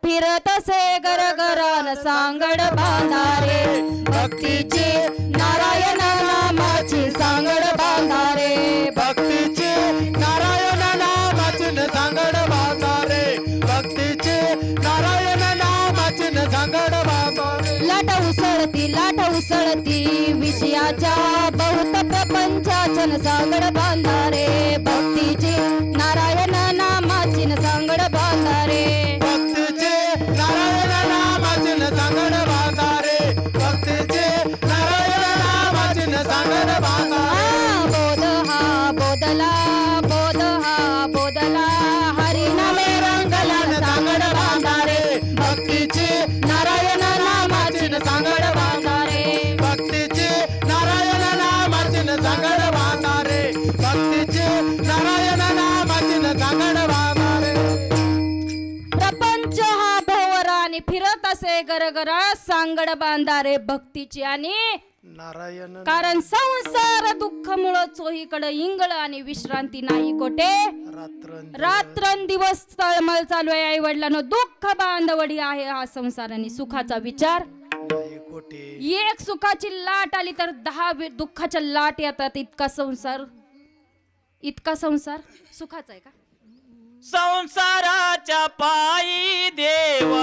[SPEAKER 1] फिरत असे गरगरान सांगड बांधारे भक्तीची नारायण नामाची सांगड बांधारे
[SPEAKER 3] भक्तीचे नारायण नामाची सांगड बांधारे भक्तीचे नारायण नामाची सांगड बांधारे.
[SPEAKER 1] लाट उसळती विषयाच्या बहुत प्रपंचाच्या सांगड बांधारे भक्तीची नारायण नामाची सांगड बांधारे
[SPEAKER 3] भक्तीचे नारायण नामाची सांगड बांधारे भक्तीचे नारायण नामाची सांगड बांधारे.
[SPEAKER 1] बोध हा बोदला हरिनामे रंगला सांगड बांधारे
[SPEAKER 3] भक्तीचे
[SPEAKER 1] नारायण नामाची सांगड बांधारे
[SPEAKER 3] भक्तीचे नारायण नामाची सांगड बांधारे भक्तीचे नारायण नामाची सांगड बांधारे.
[SPEAKER 1] प्रपंच हा भोवरा आणि फिरत असे गरगरा सांगड बांधारे भक्तीची आणि
[SPEAKER 3] नारायण
[SPEAKER 1] कारण संसार दुःख मुळ चोहीकडे इंगळ आणि विश्रांती नाही कोठे रात्रंदिवस तळमळ चालू आहे. आई वडिलांनो दुःख बांधवडी आहे हा संसार आणि सुखाचा विचार. एक सुखाची लाट आली तर 10 दुःखाच्या लाट येतात. इतका संसार सुखाचा आहे का.
[SPEAKER 2] संसाराच्या पायी देव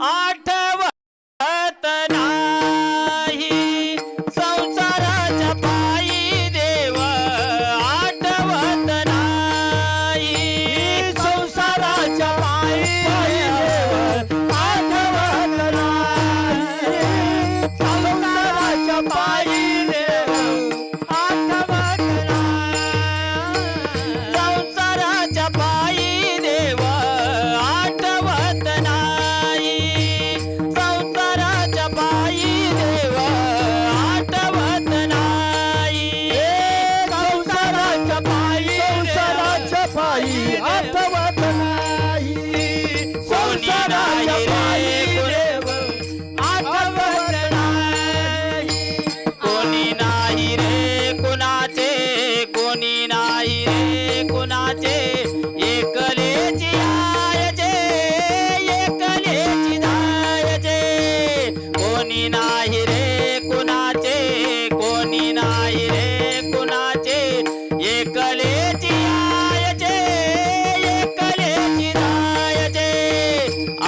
[SPEAKER 2] आठवत नाही संसाराच्या पायी देव आठवत नाही संसाराच्या पायी देव आठवत नाही संसाराच्या पायी देव आठवत नाही संसाराच्या पायी देव आठवत नाही संसाराच्या पायी देव आठवत नाही
[SPEAKER 3] संसाराच्या पायी आठवत नाही संसाराच्या पायी देव आठवत नाही.
[SPEAKER 2] कोणी नाही रे कुणाचे कोणी नाही रे कुणाचे एकलेची आयचे एकलेची जायचे कोणी नाही रे कुणाचे कोणी नाही रे कुणाचे एकलेची आयचे एकलेची जायचे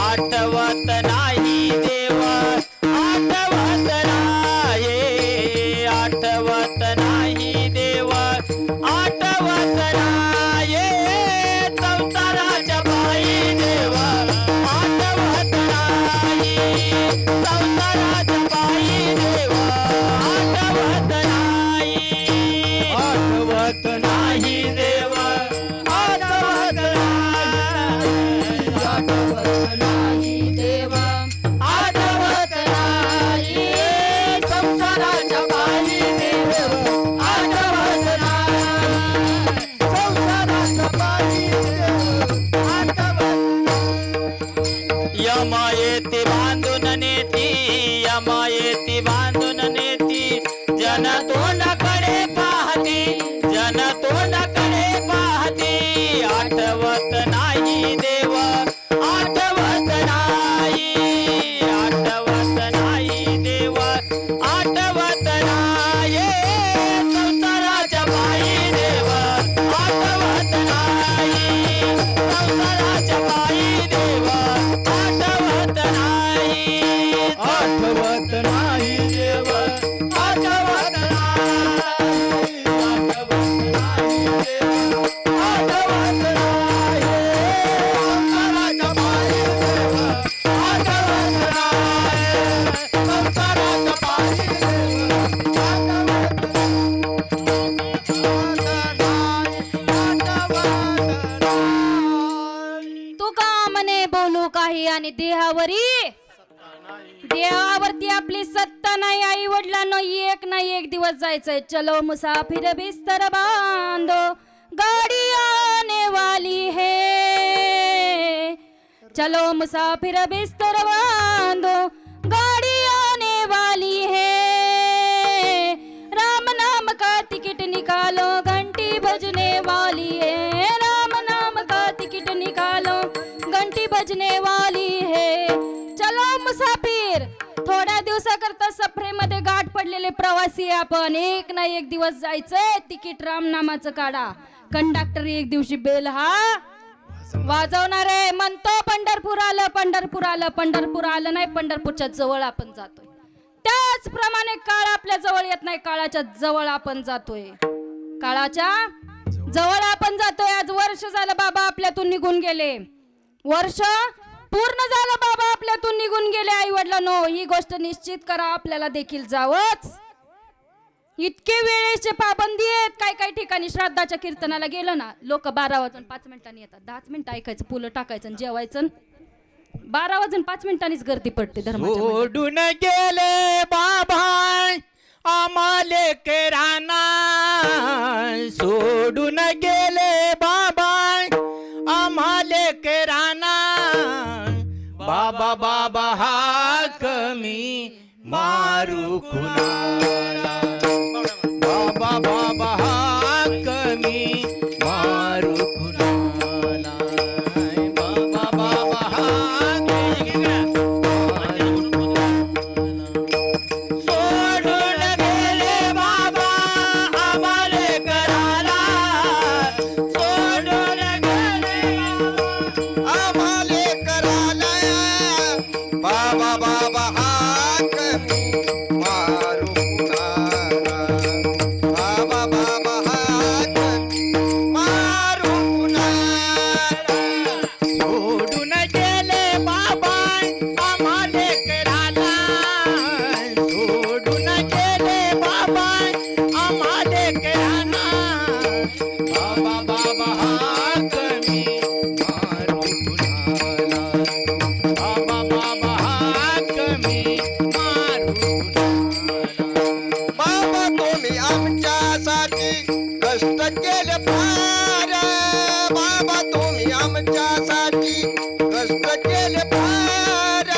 [SPEAKER 2] आठवत नाही देव आठवत नाही आठवत नाही देव आठवत नाही संसाराच्या पायी देव आठवत नाही संसाराच्या
[SPEAKER 3] आठवत नाही देव आठवत नाही आठवत नाही देव आठवत नाही संसाराच्या पायी देव आठवत नाही संसाराच्या पायी देव आठवत
[SPEAKER 1] तू का म्हणे बोलू काही आणि देहावरती आपली सत्ता नाही. आई वडिलांनो एक ना एक दिवस जायचंय. चलो मुसाफिर बिस्तर बांधो गाड़ी आने वाली है. चलो मुसाफिर बिस्तर बांधो गाड़ी आने वाली है. राम नाम का टिकट निकालो घंटी बजने वाली है. राम नाम का टिकट निकालो घंटी बजने वाली है. चलो मुसाफिर. थोड्या दिवसाकरता सफरेमध्ये गाठ पडलेले प्रवासी आपण. एक ना एक दिवस जायचंय. तिकीट राम नामाचं काढा. कंडक्टर एक दिवशी बेल हा वाजवणार आहे. म्हणतो पंढरपूर आलं पंढरपूर आलं. पंढरपूर आलं नाही. पंढरपूरच्या जवळ आपण जातोय. त्याचप्रमाणे काळ आपल्या जवळ येत नाही. काळाच्या जवळ आपण जातोय. काळाच्या जवळ आपण जातोय. आज वर्ष झालं बाबा आपल्यातून निघून गेले. वर्ष पूर्ण झालं बाबा आपल्यातून निघून गेले. आई वडिलांनो ही गोष्ट निश्चित करा. आपल्याला देखील जावंच. इतके वेळेचे पाबंदी आहेत. काही ठिकाणी श्राद्धाच्या कीर्तनाला गेलं ना लोक 12 वाजून 5 मिनिटांनी येतात. 10 मिनिटं ऐकायचं पुलं टाकायचं आणि जेवायचं. 12 वाजून 5 मिनिटांनीच गर्दी पडते धर्माच्या मध्ये.
[SPEAKER 2] सोडून गेले बाबा आम्हाले किराणा. सोडून गेले बाबा आम्हाले किराणा. बाबा बाबा हा कमी मारू कुणाला. बाबा बाबा हा कमी मारू कुणाला. बाबा बाबा हा सोडून गेले बाबा आम्हाले कराला. सोडून गेले
[SPEAKER 4] आम्हाले कराला. बाबा बाबा हाक मारू कुणाला. बाबा बाबा हाक मारू कुणाला.
[SPEAKER 2] सोडून गेले बाबा आम्हाले कराला. सोडून गेले बाबा आम्हाले कराना. बाबा बाबा हा कमी मारू कुणाला. बाबा बाबा हा कमी मारू कुणाला.
[SPEAKER 4] बाबा तुम्ही आमच्यासाठी कष्ट केले फार. बाबा तुम्ही आमच्यासाठी कष्ट केले फार.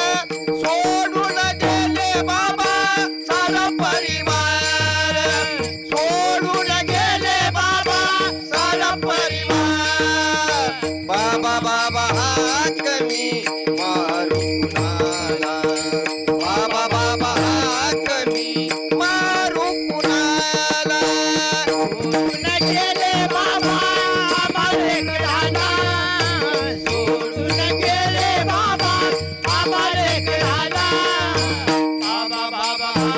[SPEAKER 4] सोडून गेले बाबा सारा परिवार. सोडून गेले बाबा सारा परिवार. बाबा बाबा हाक मी मारू कुणाला. बाबा बाबा हाक मी मारू कुणाला.
[SPEAKER 2] सोडून गेले बाबा आम्हाले कराला. सोडून गेले बाबा आम्हाले कराला. बाबा बाबा हा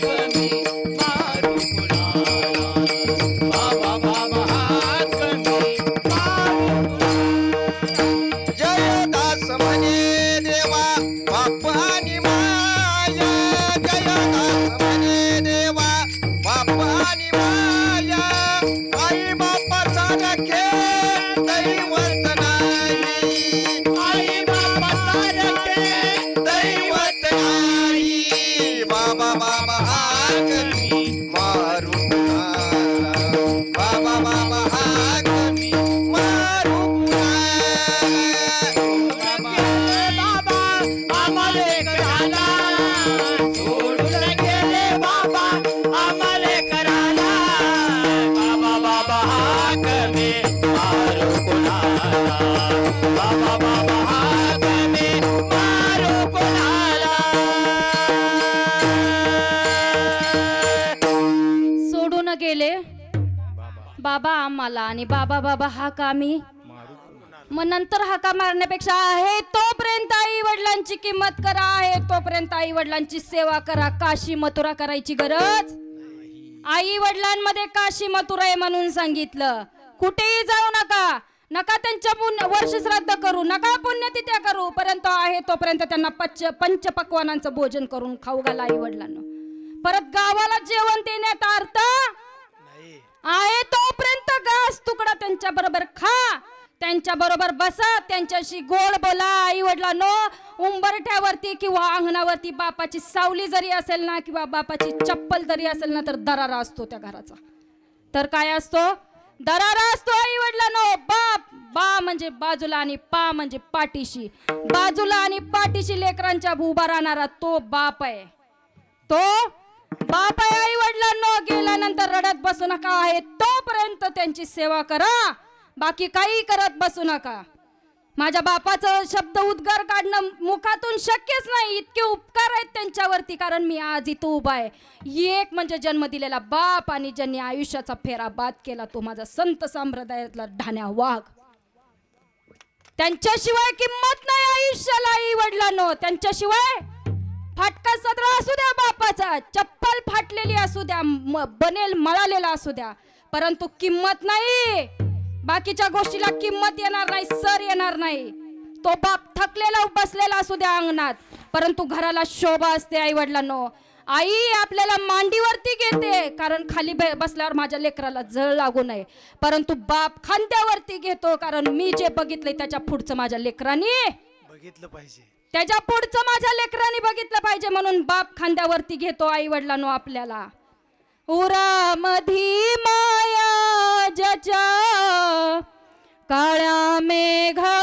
[SPEAKER 2] कमी मारू कुणाला. बाबा बाबा हा कमी मारू कुणाला.
[SPEAKER 4] जयदास म्हणे देवा बाप आणि माया. जयदास म्हणे देवा बाप आणि माया. आई बापाचा रखे दैवत नाही.
[SPEAKER 2] आई बाबा सारखे
[SPEAKER 4] दैवत नाही. बाबा बाबा हाक मी मारू कुणाला. बाबा बाबा हाक मी मारू कुणाला.
[SPEAKER 2] बाबा आम्हाले कराला. सोडून गेले बाबा आम्हाले कराला. बाबा बाबा हा कमी मारू कुणाला. बाबा बाबा हा कमी मारू कुणाला.
[SPEAKER 1] सोडून गेले बाबा आम्हाला आणि बाबा बाबा हा कामी मग नंतर हाका मारण्यापेक्षा आहे तोपर्यंत आई वडिलांची किंमत करा, आहे तोपर्यंत आई वडिलांची सेवा करा. काशी मथुरा करायची गरज आई वडिलांमध्ये काशी मथुरा आहे म्हणून सांगितलं. कुठेही जाऊ नका, नका त्यांच्या वर्ष श्राद्ध करू, नका पुण्यतिथ्या करू, परंतु आहे तोपर्यंत त्यांना पंचपक्वानांचं भोजन करून खाऊ घाला आई वडिलांना. परत गावाला जेवण देण्यात अर्थ आहे तोपर्यंत घास तुकडा त्यांच्या बरोबर खा, त्यांच्या बरोबर बसा, त्यांच्याशी गोड बोला. आई वडिलांनो, उंबरठ्यावरती किंवा अंगणावरती बापाची सावली जरी असेल ना किंवा बापाची चप्पल जरी असेल ना तर दरारा असतो त्या घराचा. तर काय असतो? दरारा असतो आई वडिलांनो. बाप बा म्हणजे बाजूला आणि पा म्हणजे पाठीशी. बाजूला आणि पाठीशी लेकरांच्या उभा राहणारा तो बाप आहे, तो बाप आहे आई वडिलांनो. गेल्यानंतर रडत बसू नका, आहे तोपर्यंत त्यांची सेवा करा, बाकी काही करत बसू नका. माझ्या बापाचं शब्द उद्गार काढणं मुखातून शक्यच नाही, इतके उपकार आहेत त्यांच्यावरती, कारण मी आज इथं उभा आहे. एक म्हणजे जन्म दिलेला बाप आणि ज्यांनी आयुष्याचा फेरा बाद केला तो माझा संत संप्रदायातला ढाण्या वाघ. त्यांच्याशिवाय किंमत नाही आयुष्याला आई वडिलांनो. त्यांच्याशिवाय फाटका सदरा असू द्या बापाचा, चप्पल फाटलेली असू द्या, बनेल मळालेला असू द्या, परंतु किंमत नाही. बाकीच्या गोष्टीला किंमत येणार नाही, सर येणार नाही. तो बाप थकलेला बसलेला असू द्या अंगणात, परंतु घराला शोभा असते आई वडिलांनो. आई आपल्याला मांडीवरती घेते कारण खाली बसल्यावर माझ्या लेकराला जळ लागू नये, परंतु बाप खांद्यावरती घेतो कारण मी जे बघितलंय त्याच्या पुढचं माझ्या लेकरांनी
[SPEAKER 3] बघितलं पाहिजे,
[SPEAKER 1] त्याच्या पुढचं माझ्या लेकरांनी बघितलं पाहिजे, म्हणून बाप खांद्यावरती घेतो आई वडिलांनो आपल्याला. उरामधी माया ज्याच्या काळ्या मेघवानी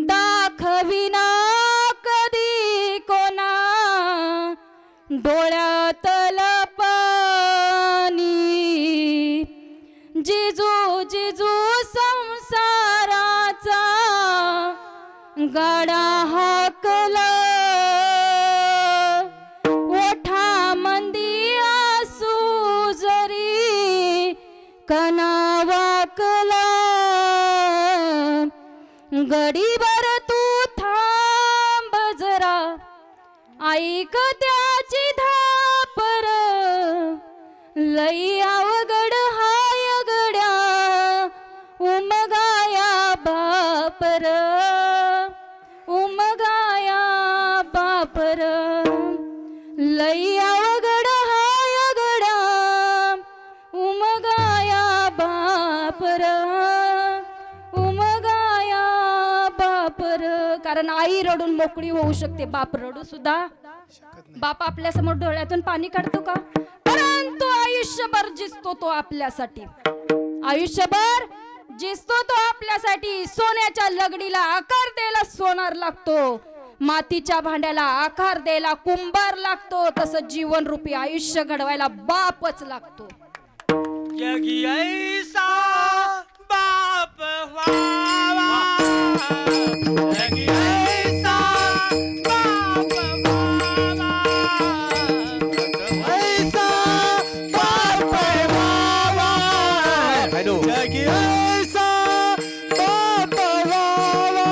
[SPEAKER 1] दाखविना कधी कोणा डोळ्यातल पाणी. जिजू जिजू संसाराचा गाडा हाकला, ओठा मंदी आसू जरी कना वाकला. गडीभर तू थांब जरा, ऐक त्याची धापर, लई अवघड हाय गड्या उमगाया बापर, उमगाया बापर. लई अवघड हाय गड्या उमगाया बापर, उमगाया बापर. कारण आई रडून मोकळी होऊ शकते, बाप रडू सुद्धा. बाप आपल्या समोर डोळ्यातून पाणी काढतो का? परंतु आयुष्यभर जिसतो तो आपल्यासाठी, आयुष्यभर जिसतो तो आपल्यासाठी. सोन्याच्या लगडीला आकार द्यायला सोनार लागतो, मातीच्या भांड्याला आकार द्यायला कुंभार लागतो, तसं जीवन रूपी आयुष्य घडवायला बापच लागतो.
[SPEAKER 2] जगी ऐसा बाप व्हावा, जगी ऐसा बाप व्हावा,
[SPEAKER 3] ऐसा बाप व्हावा, जगी ऐसा बाप व्हावा,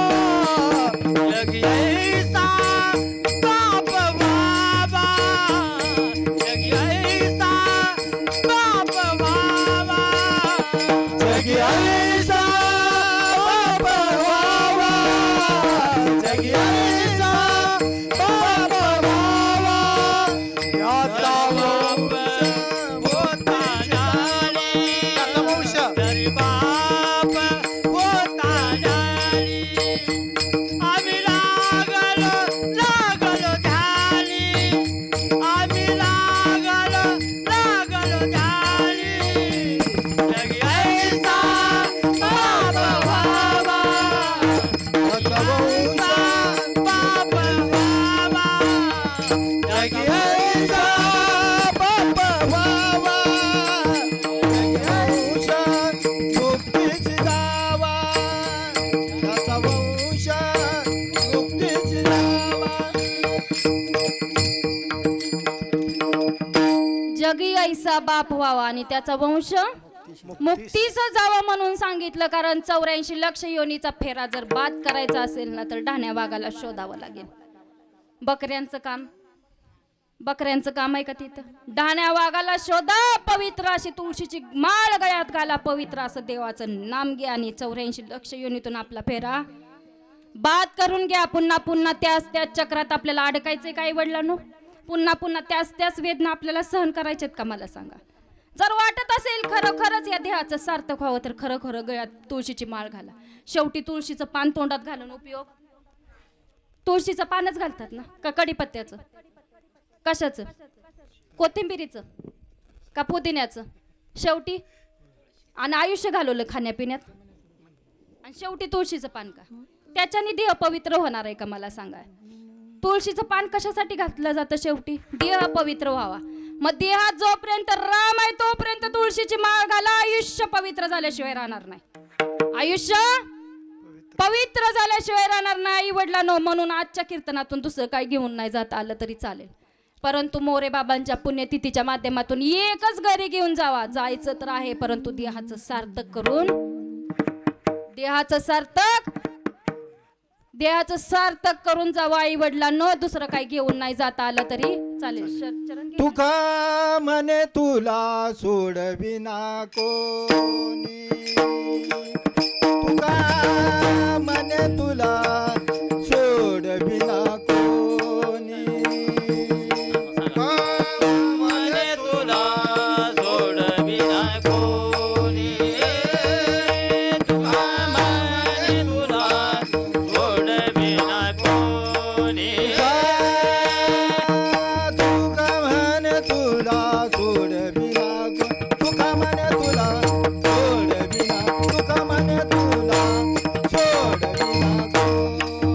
[SPEAKER 2] जगी ऐसा बाप व्हावा, जगी ऐसा बाप व्हावा,
[SPEAKER 3] जगी ऐसा बाप व्हावा, जगी ऐसा बाप व्हावा. याचा
[SPEAKER 2] बाप होता जाणी, तरी बाप होता जाणी. आम्ही लागलो लागलो झाली, आम्ही लागलो लागलो झाली. जगी ऐसा बाप व्हावा, ऐसा बाप व्हावा,
[SPEAKER 3] जगी ऐसा बाप व्हावा, जगी ऐसा मुक्तीची जावा, त्याचा वंश मुक्तीची जावा.
[SPEAKER 1] जगी ऐसा बाप व्हावा आणि त्याचा वंश मुक्तीस जावं म्हणून सांगितलं, कारण 84 लक्ष योनीचा फेरा जर बाद करायचा असेल ना तर ढाण्या वाघाला शोधावं लागेल. बकऱ्यांचं काम आहे का तिथं? ढाण्या वाघाला शोधा, पवित्र अशी तुळशीची माळ गळ्यात घाला, पवित्र असं देवाचं नाम घ्या आणि 84 लक्ष योनीतून आपला फेरा बाद करून घ्या. पुन्हा पुन्हा त्याच चक्रात आपल्याला अडकायचंय काही वडिलांनो? पुन्हा पुन्हा त्याच वेदना आपल्याला सहन करायच्यात का मला सांगा? जर वाटत असेल खरोखरच या देहाचं सार्थक व्हावं तर खरं गळ्यात तुळशीची माळ घाला. शेवटी तुळशीचं पान तोंडात घालून उपयोग? तुळशीचं पानच घालतात ना, का कडीपत्त्याचं? कशाचं? कोथिंबिरीचं का पुदिन्याचं? शेवटी आणि आयुष्य घालवलं खाण्यापिण्यात आणि शेवटी तुळशीचं पान का? त्याच्याने देह पवित्र होणार आहे का मला सांगा? तुळशीचं पान कशासाठी घातलं जातं? शेवटी देह पवित्र व्हावा. मग देहात जोपर्यंत राम आहे तोपर्यंत तुळशीची माळ घाला. आयुष्य पवित्र झाल्याशिवाय राहणार नाही. आयुष्य पवित्र झाल्याशिवाय राहणार नाही वडिलांनो. म्हणून आजच्या कीर्तनातून दुसरं काही घेऊन नाही जात आलं तरी चालेल, परंतु मोरे बाबांच्या पुण्यतिथीच्या माध्यमातून एकच घरी घेऊन जावा. जायचं तर आहे, परंतु देहाचं सार्थक करून, देहाचं सार्थक करून जावं आई वडिलांनो. दुसरं काही घेऊन नाही जाता आलं तरी चालेल. चरण घे.
[SPEAKER 3] तुका म्हणे तुला सोडविना कोणी, तुका म्हणे तुला सोडविना कोणी,
[SPEAKER 2] म्हणे तुला सोडविना कोणी, तुका म्हणे तुला सोडविना कोणी,
[SPEAKER 3] तुका म्हणे तुला सोडविना कोणी, तुका म्हणे तुला सोडविना, तुका म्हणे तुला सोडविना कोणी.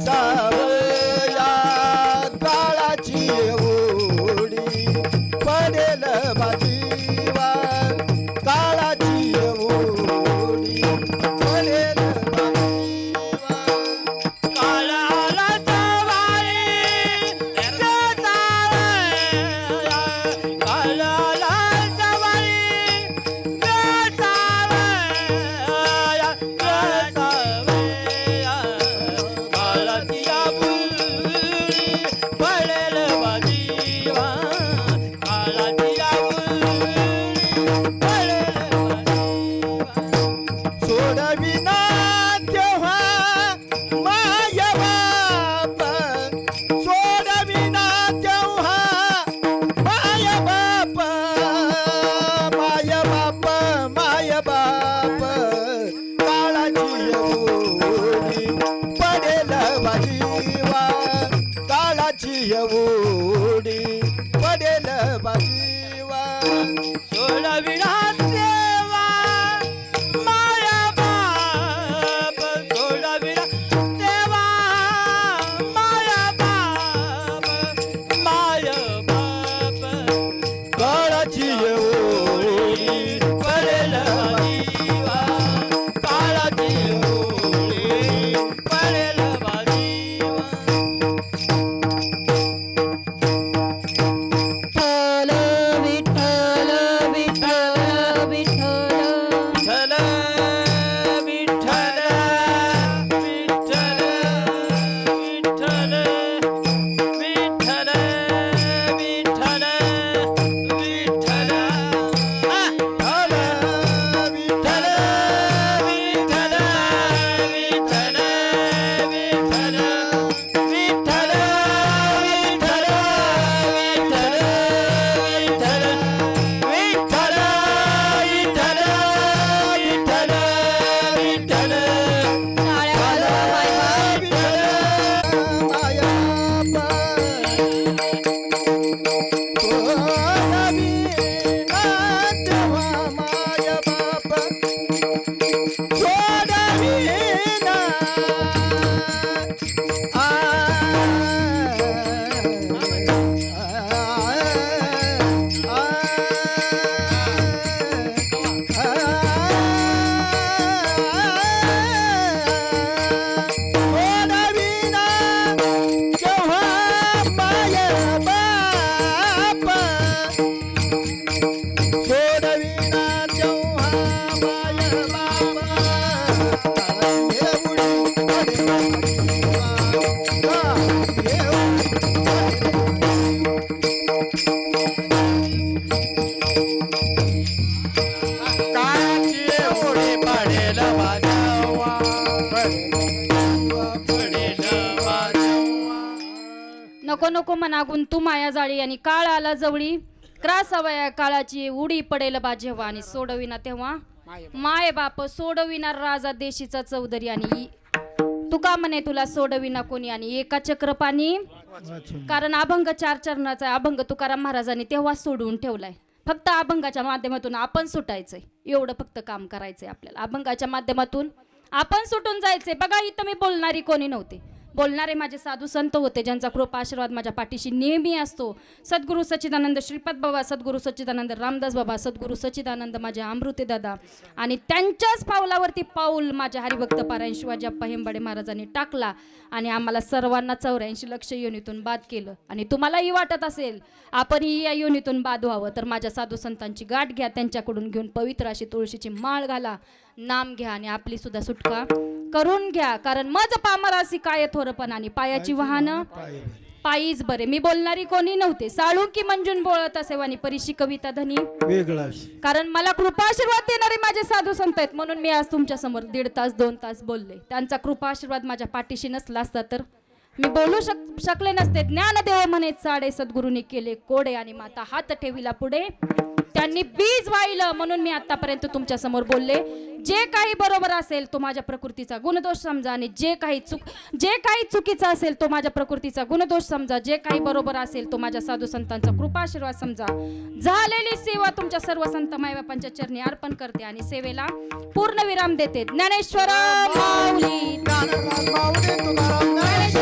[SPEAKER 4] सावया काळाची उडी पडेल बाजीवा काळाची उडी पडेल बाजीवा
[SPEAKER 2] काळाला जवाई काळाला जवाई काळाची आबुली पडेल बाजीवा काळाची आबुली पडेल बाजीवा
[SPEAKER 4] सोडविना तेव्हा माय बाप सोडविना तेव्हा माय बाप माय बाप माय बाप काळाची उडी पडेल बाजीवा काळाची उडी पडेल बाजीवा
[SPEAKER 2] सोडविना देवा माया बाप सोडविना देवा माया बाप माया बाप
[SPEAKER 4] काळाची उडी
[SPEAKER 2] पडेल बाजीवा काळाची ओळी पडेल बाजीवा
[SPEAKER 1] विठ्ठल विठ्ठल विठ्ठल विठ्ठल
[SPEAKER 2] विठ्ठल विठ्ठल विठ्ठल विठ्ठल विठ्ठल विठ्ठल
[SPEAKER 4] विठ्ठल
[SPEAKER 2] विठ्ठल विठ्ठल विठ्ठल विठ्ठल विठ्ठल विठ्ठल विठ्ठल
[SPEAKER 1] नको नको मनागून तू माया जाळी आणि काळ आला जवळी क्रासवया काळाची उडी पडेल बा जेव्हा आणि सोडविना तेव्हा माय बाप सोडविणार राजा देशीचा चौधरी आणि तुका म्हणे तुला सोडविना कोणी आणि एका चक्रपाणी कारण अभंग 4 चरणाचा अभंग तुकाराम महाराजांनी तेव्हा सोडवून ठेवलाय. फक्त अभंगाच्या माध्यमातून आपण सुटायचंय, एवढं फक्त काम करायचंय आपल्याला. अभंगाच्या माध्यमातून आपण सुटून जायचंय. बघा इथं मी बोलणारी कोणी नव्हते, बोलणारे माझे साधू संत होते ज्यांचा कृपा आशीर्वाद माझ्या पाठीशी नेहमी असतो. सद्गुरू सच्चिदानंद श्रीपाद बाबा, सद्गुरू सच्चिदानंद रामदास बाबा, सद्गुरू सच्चिदानंद माझे अमृते दादा आणि त्यांच्याच पावलावरती पाऊल माझ्या हरिभक्त पारायण शिवाजी अप्पा हेंबाडे महाराजांनी टाकला आणि आम्हाला सर्वांना 84 लक्ष योनीतून बाद केलं. आणि तुम्हालाही वाटत असेल आपणही या योनीतून बाद व्हावं तर माझ्या साधू संतांची गाठ घ्या, त्यांच्याकडून घेऊन पवित्र अशी तुळशीची माळ घाला, नाम घ्या आणि आपली सुद्धा सुटका करून घ्या. कारण मज पामरासी काय थोरपण आणि पायाची वाहनं पायीच बरे. मी बोलणारी कोणी नव्हते, साळू की मंजून बोलत असे वाणी परिशी कविता धनी
[SPEAKER 3] वेगळा
[SPEAKER 1] कारण मला कृपा आशीर्वाद देणारे माझे साधू संत आहेत म्हणून मी आज तुमच्या समोर 1.5 तास 2 तास बोलले. त्यांचा कृपा आशीर्वाद माझ्या पाठीशी नसला असता तर मी बोलू शकले नसते. ज्ञानदेव म्हणे चाडे सद्गुरूंनी केले कोडे आणि माता हात ठेविला पुढे. त्यांनी बीज वाहिलं म्हणून मी आतापर्यंत तुमच्या समोर बोलले. जे काही बरोबर असेल तो माझ्या प्रकृतीचा गुणदोष समजा आणि जे काही चुकीचं असेल तो माझ्या प्रकृतीचा गुणदोष समजा. जे काही बरोबर असेल तो माझ्या साधू संतांचा कृपाशीर्वाद समजा. झालेली सेवा तुमच्या सर्व संत मायबापांच्या चरणी अर्पण करते आणि सेवेला पूर्ण विराम देते. ज्ञानेश्वर माऊली
[SPEAKER 4] ज्ञानराज माऊली तुकाराम ज्ञानेश्वर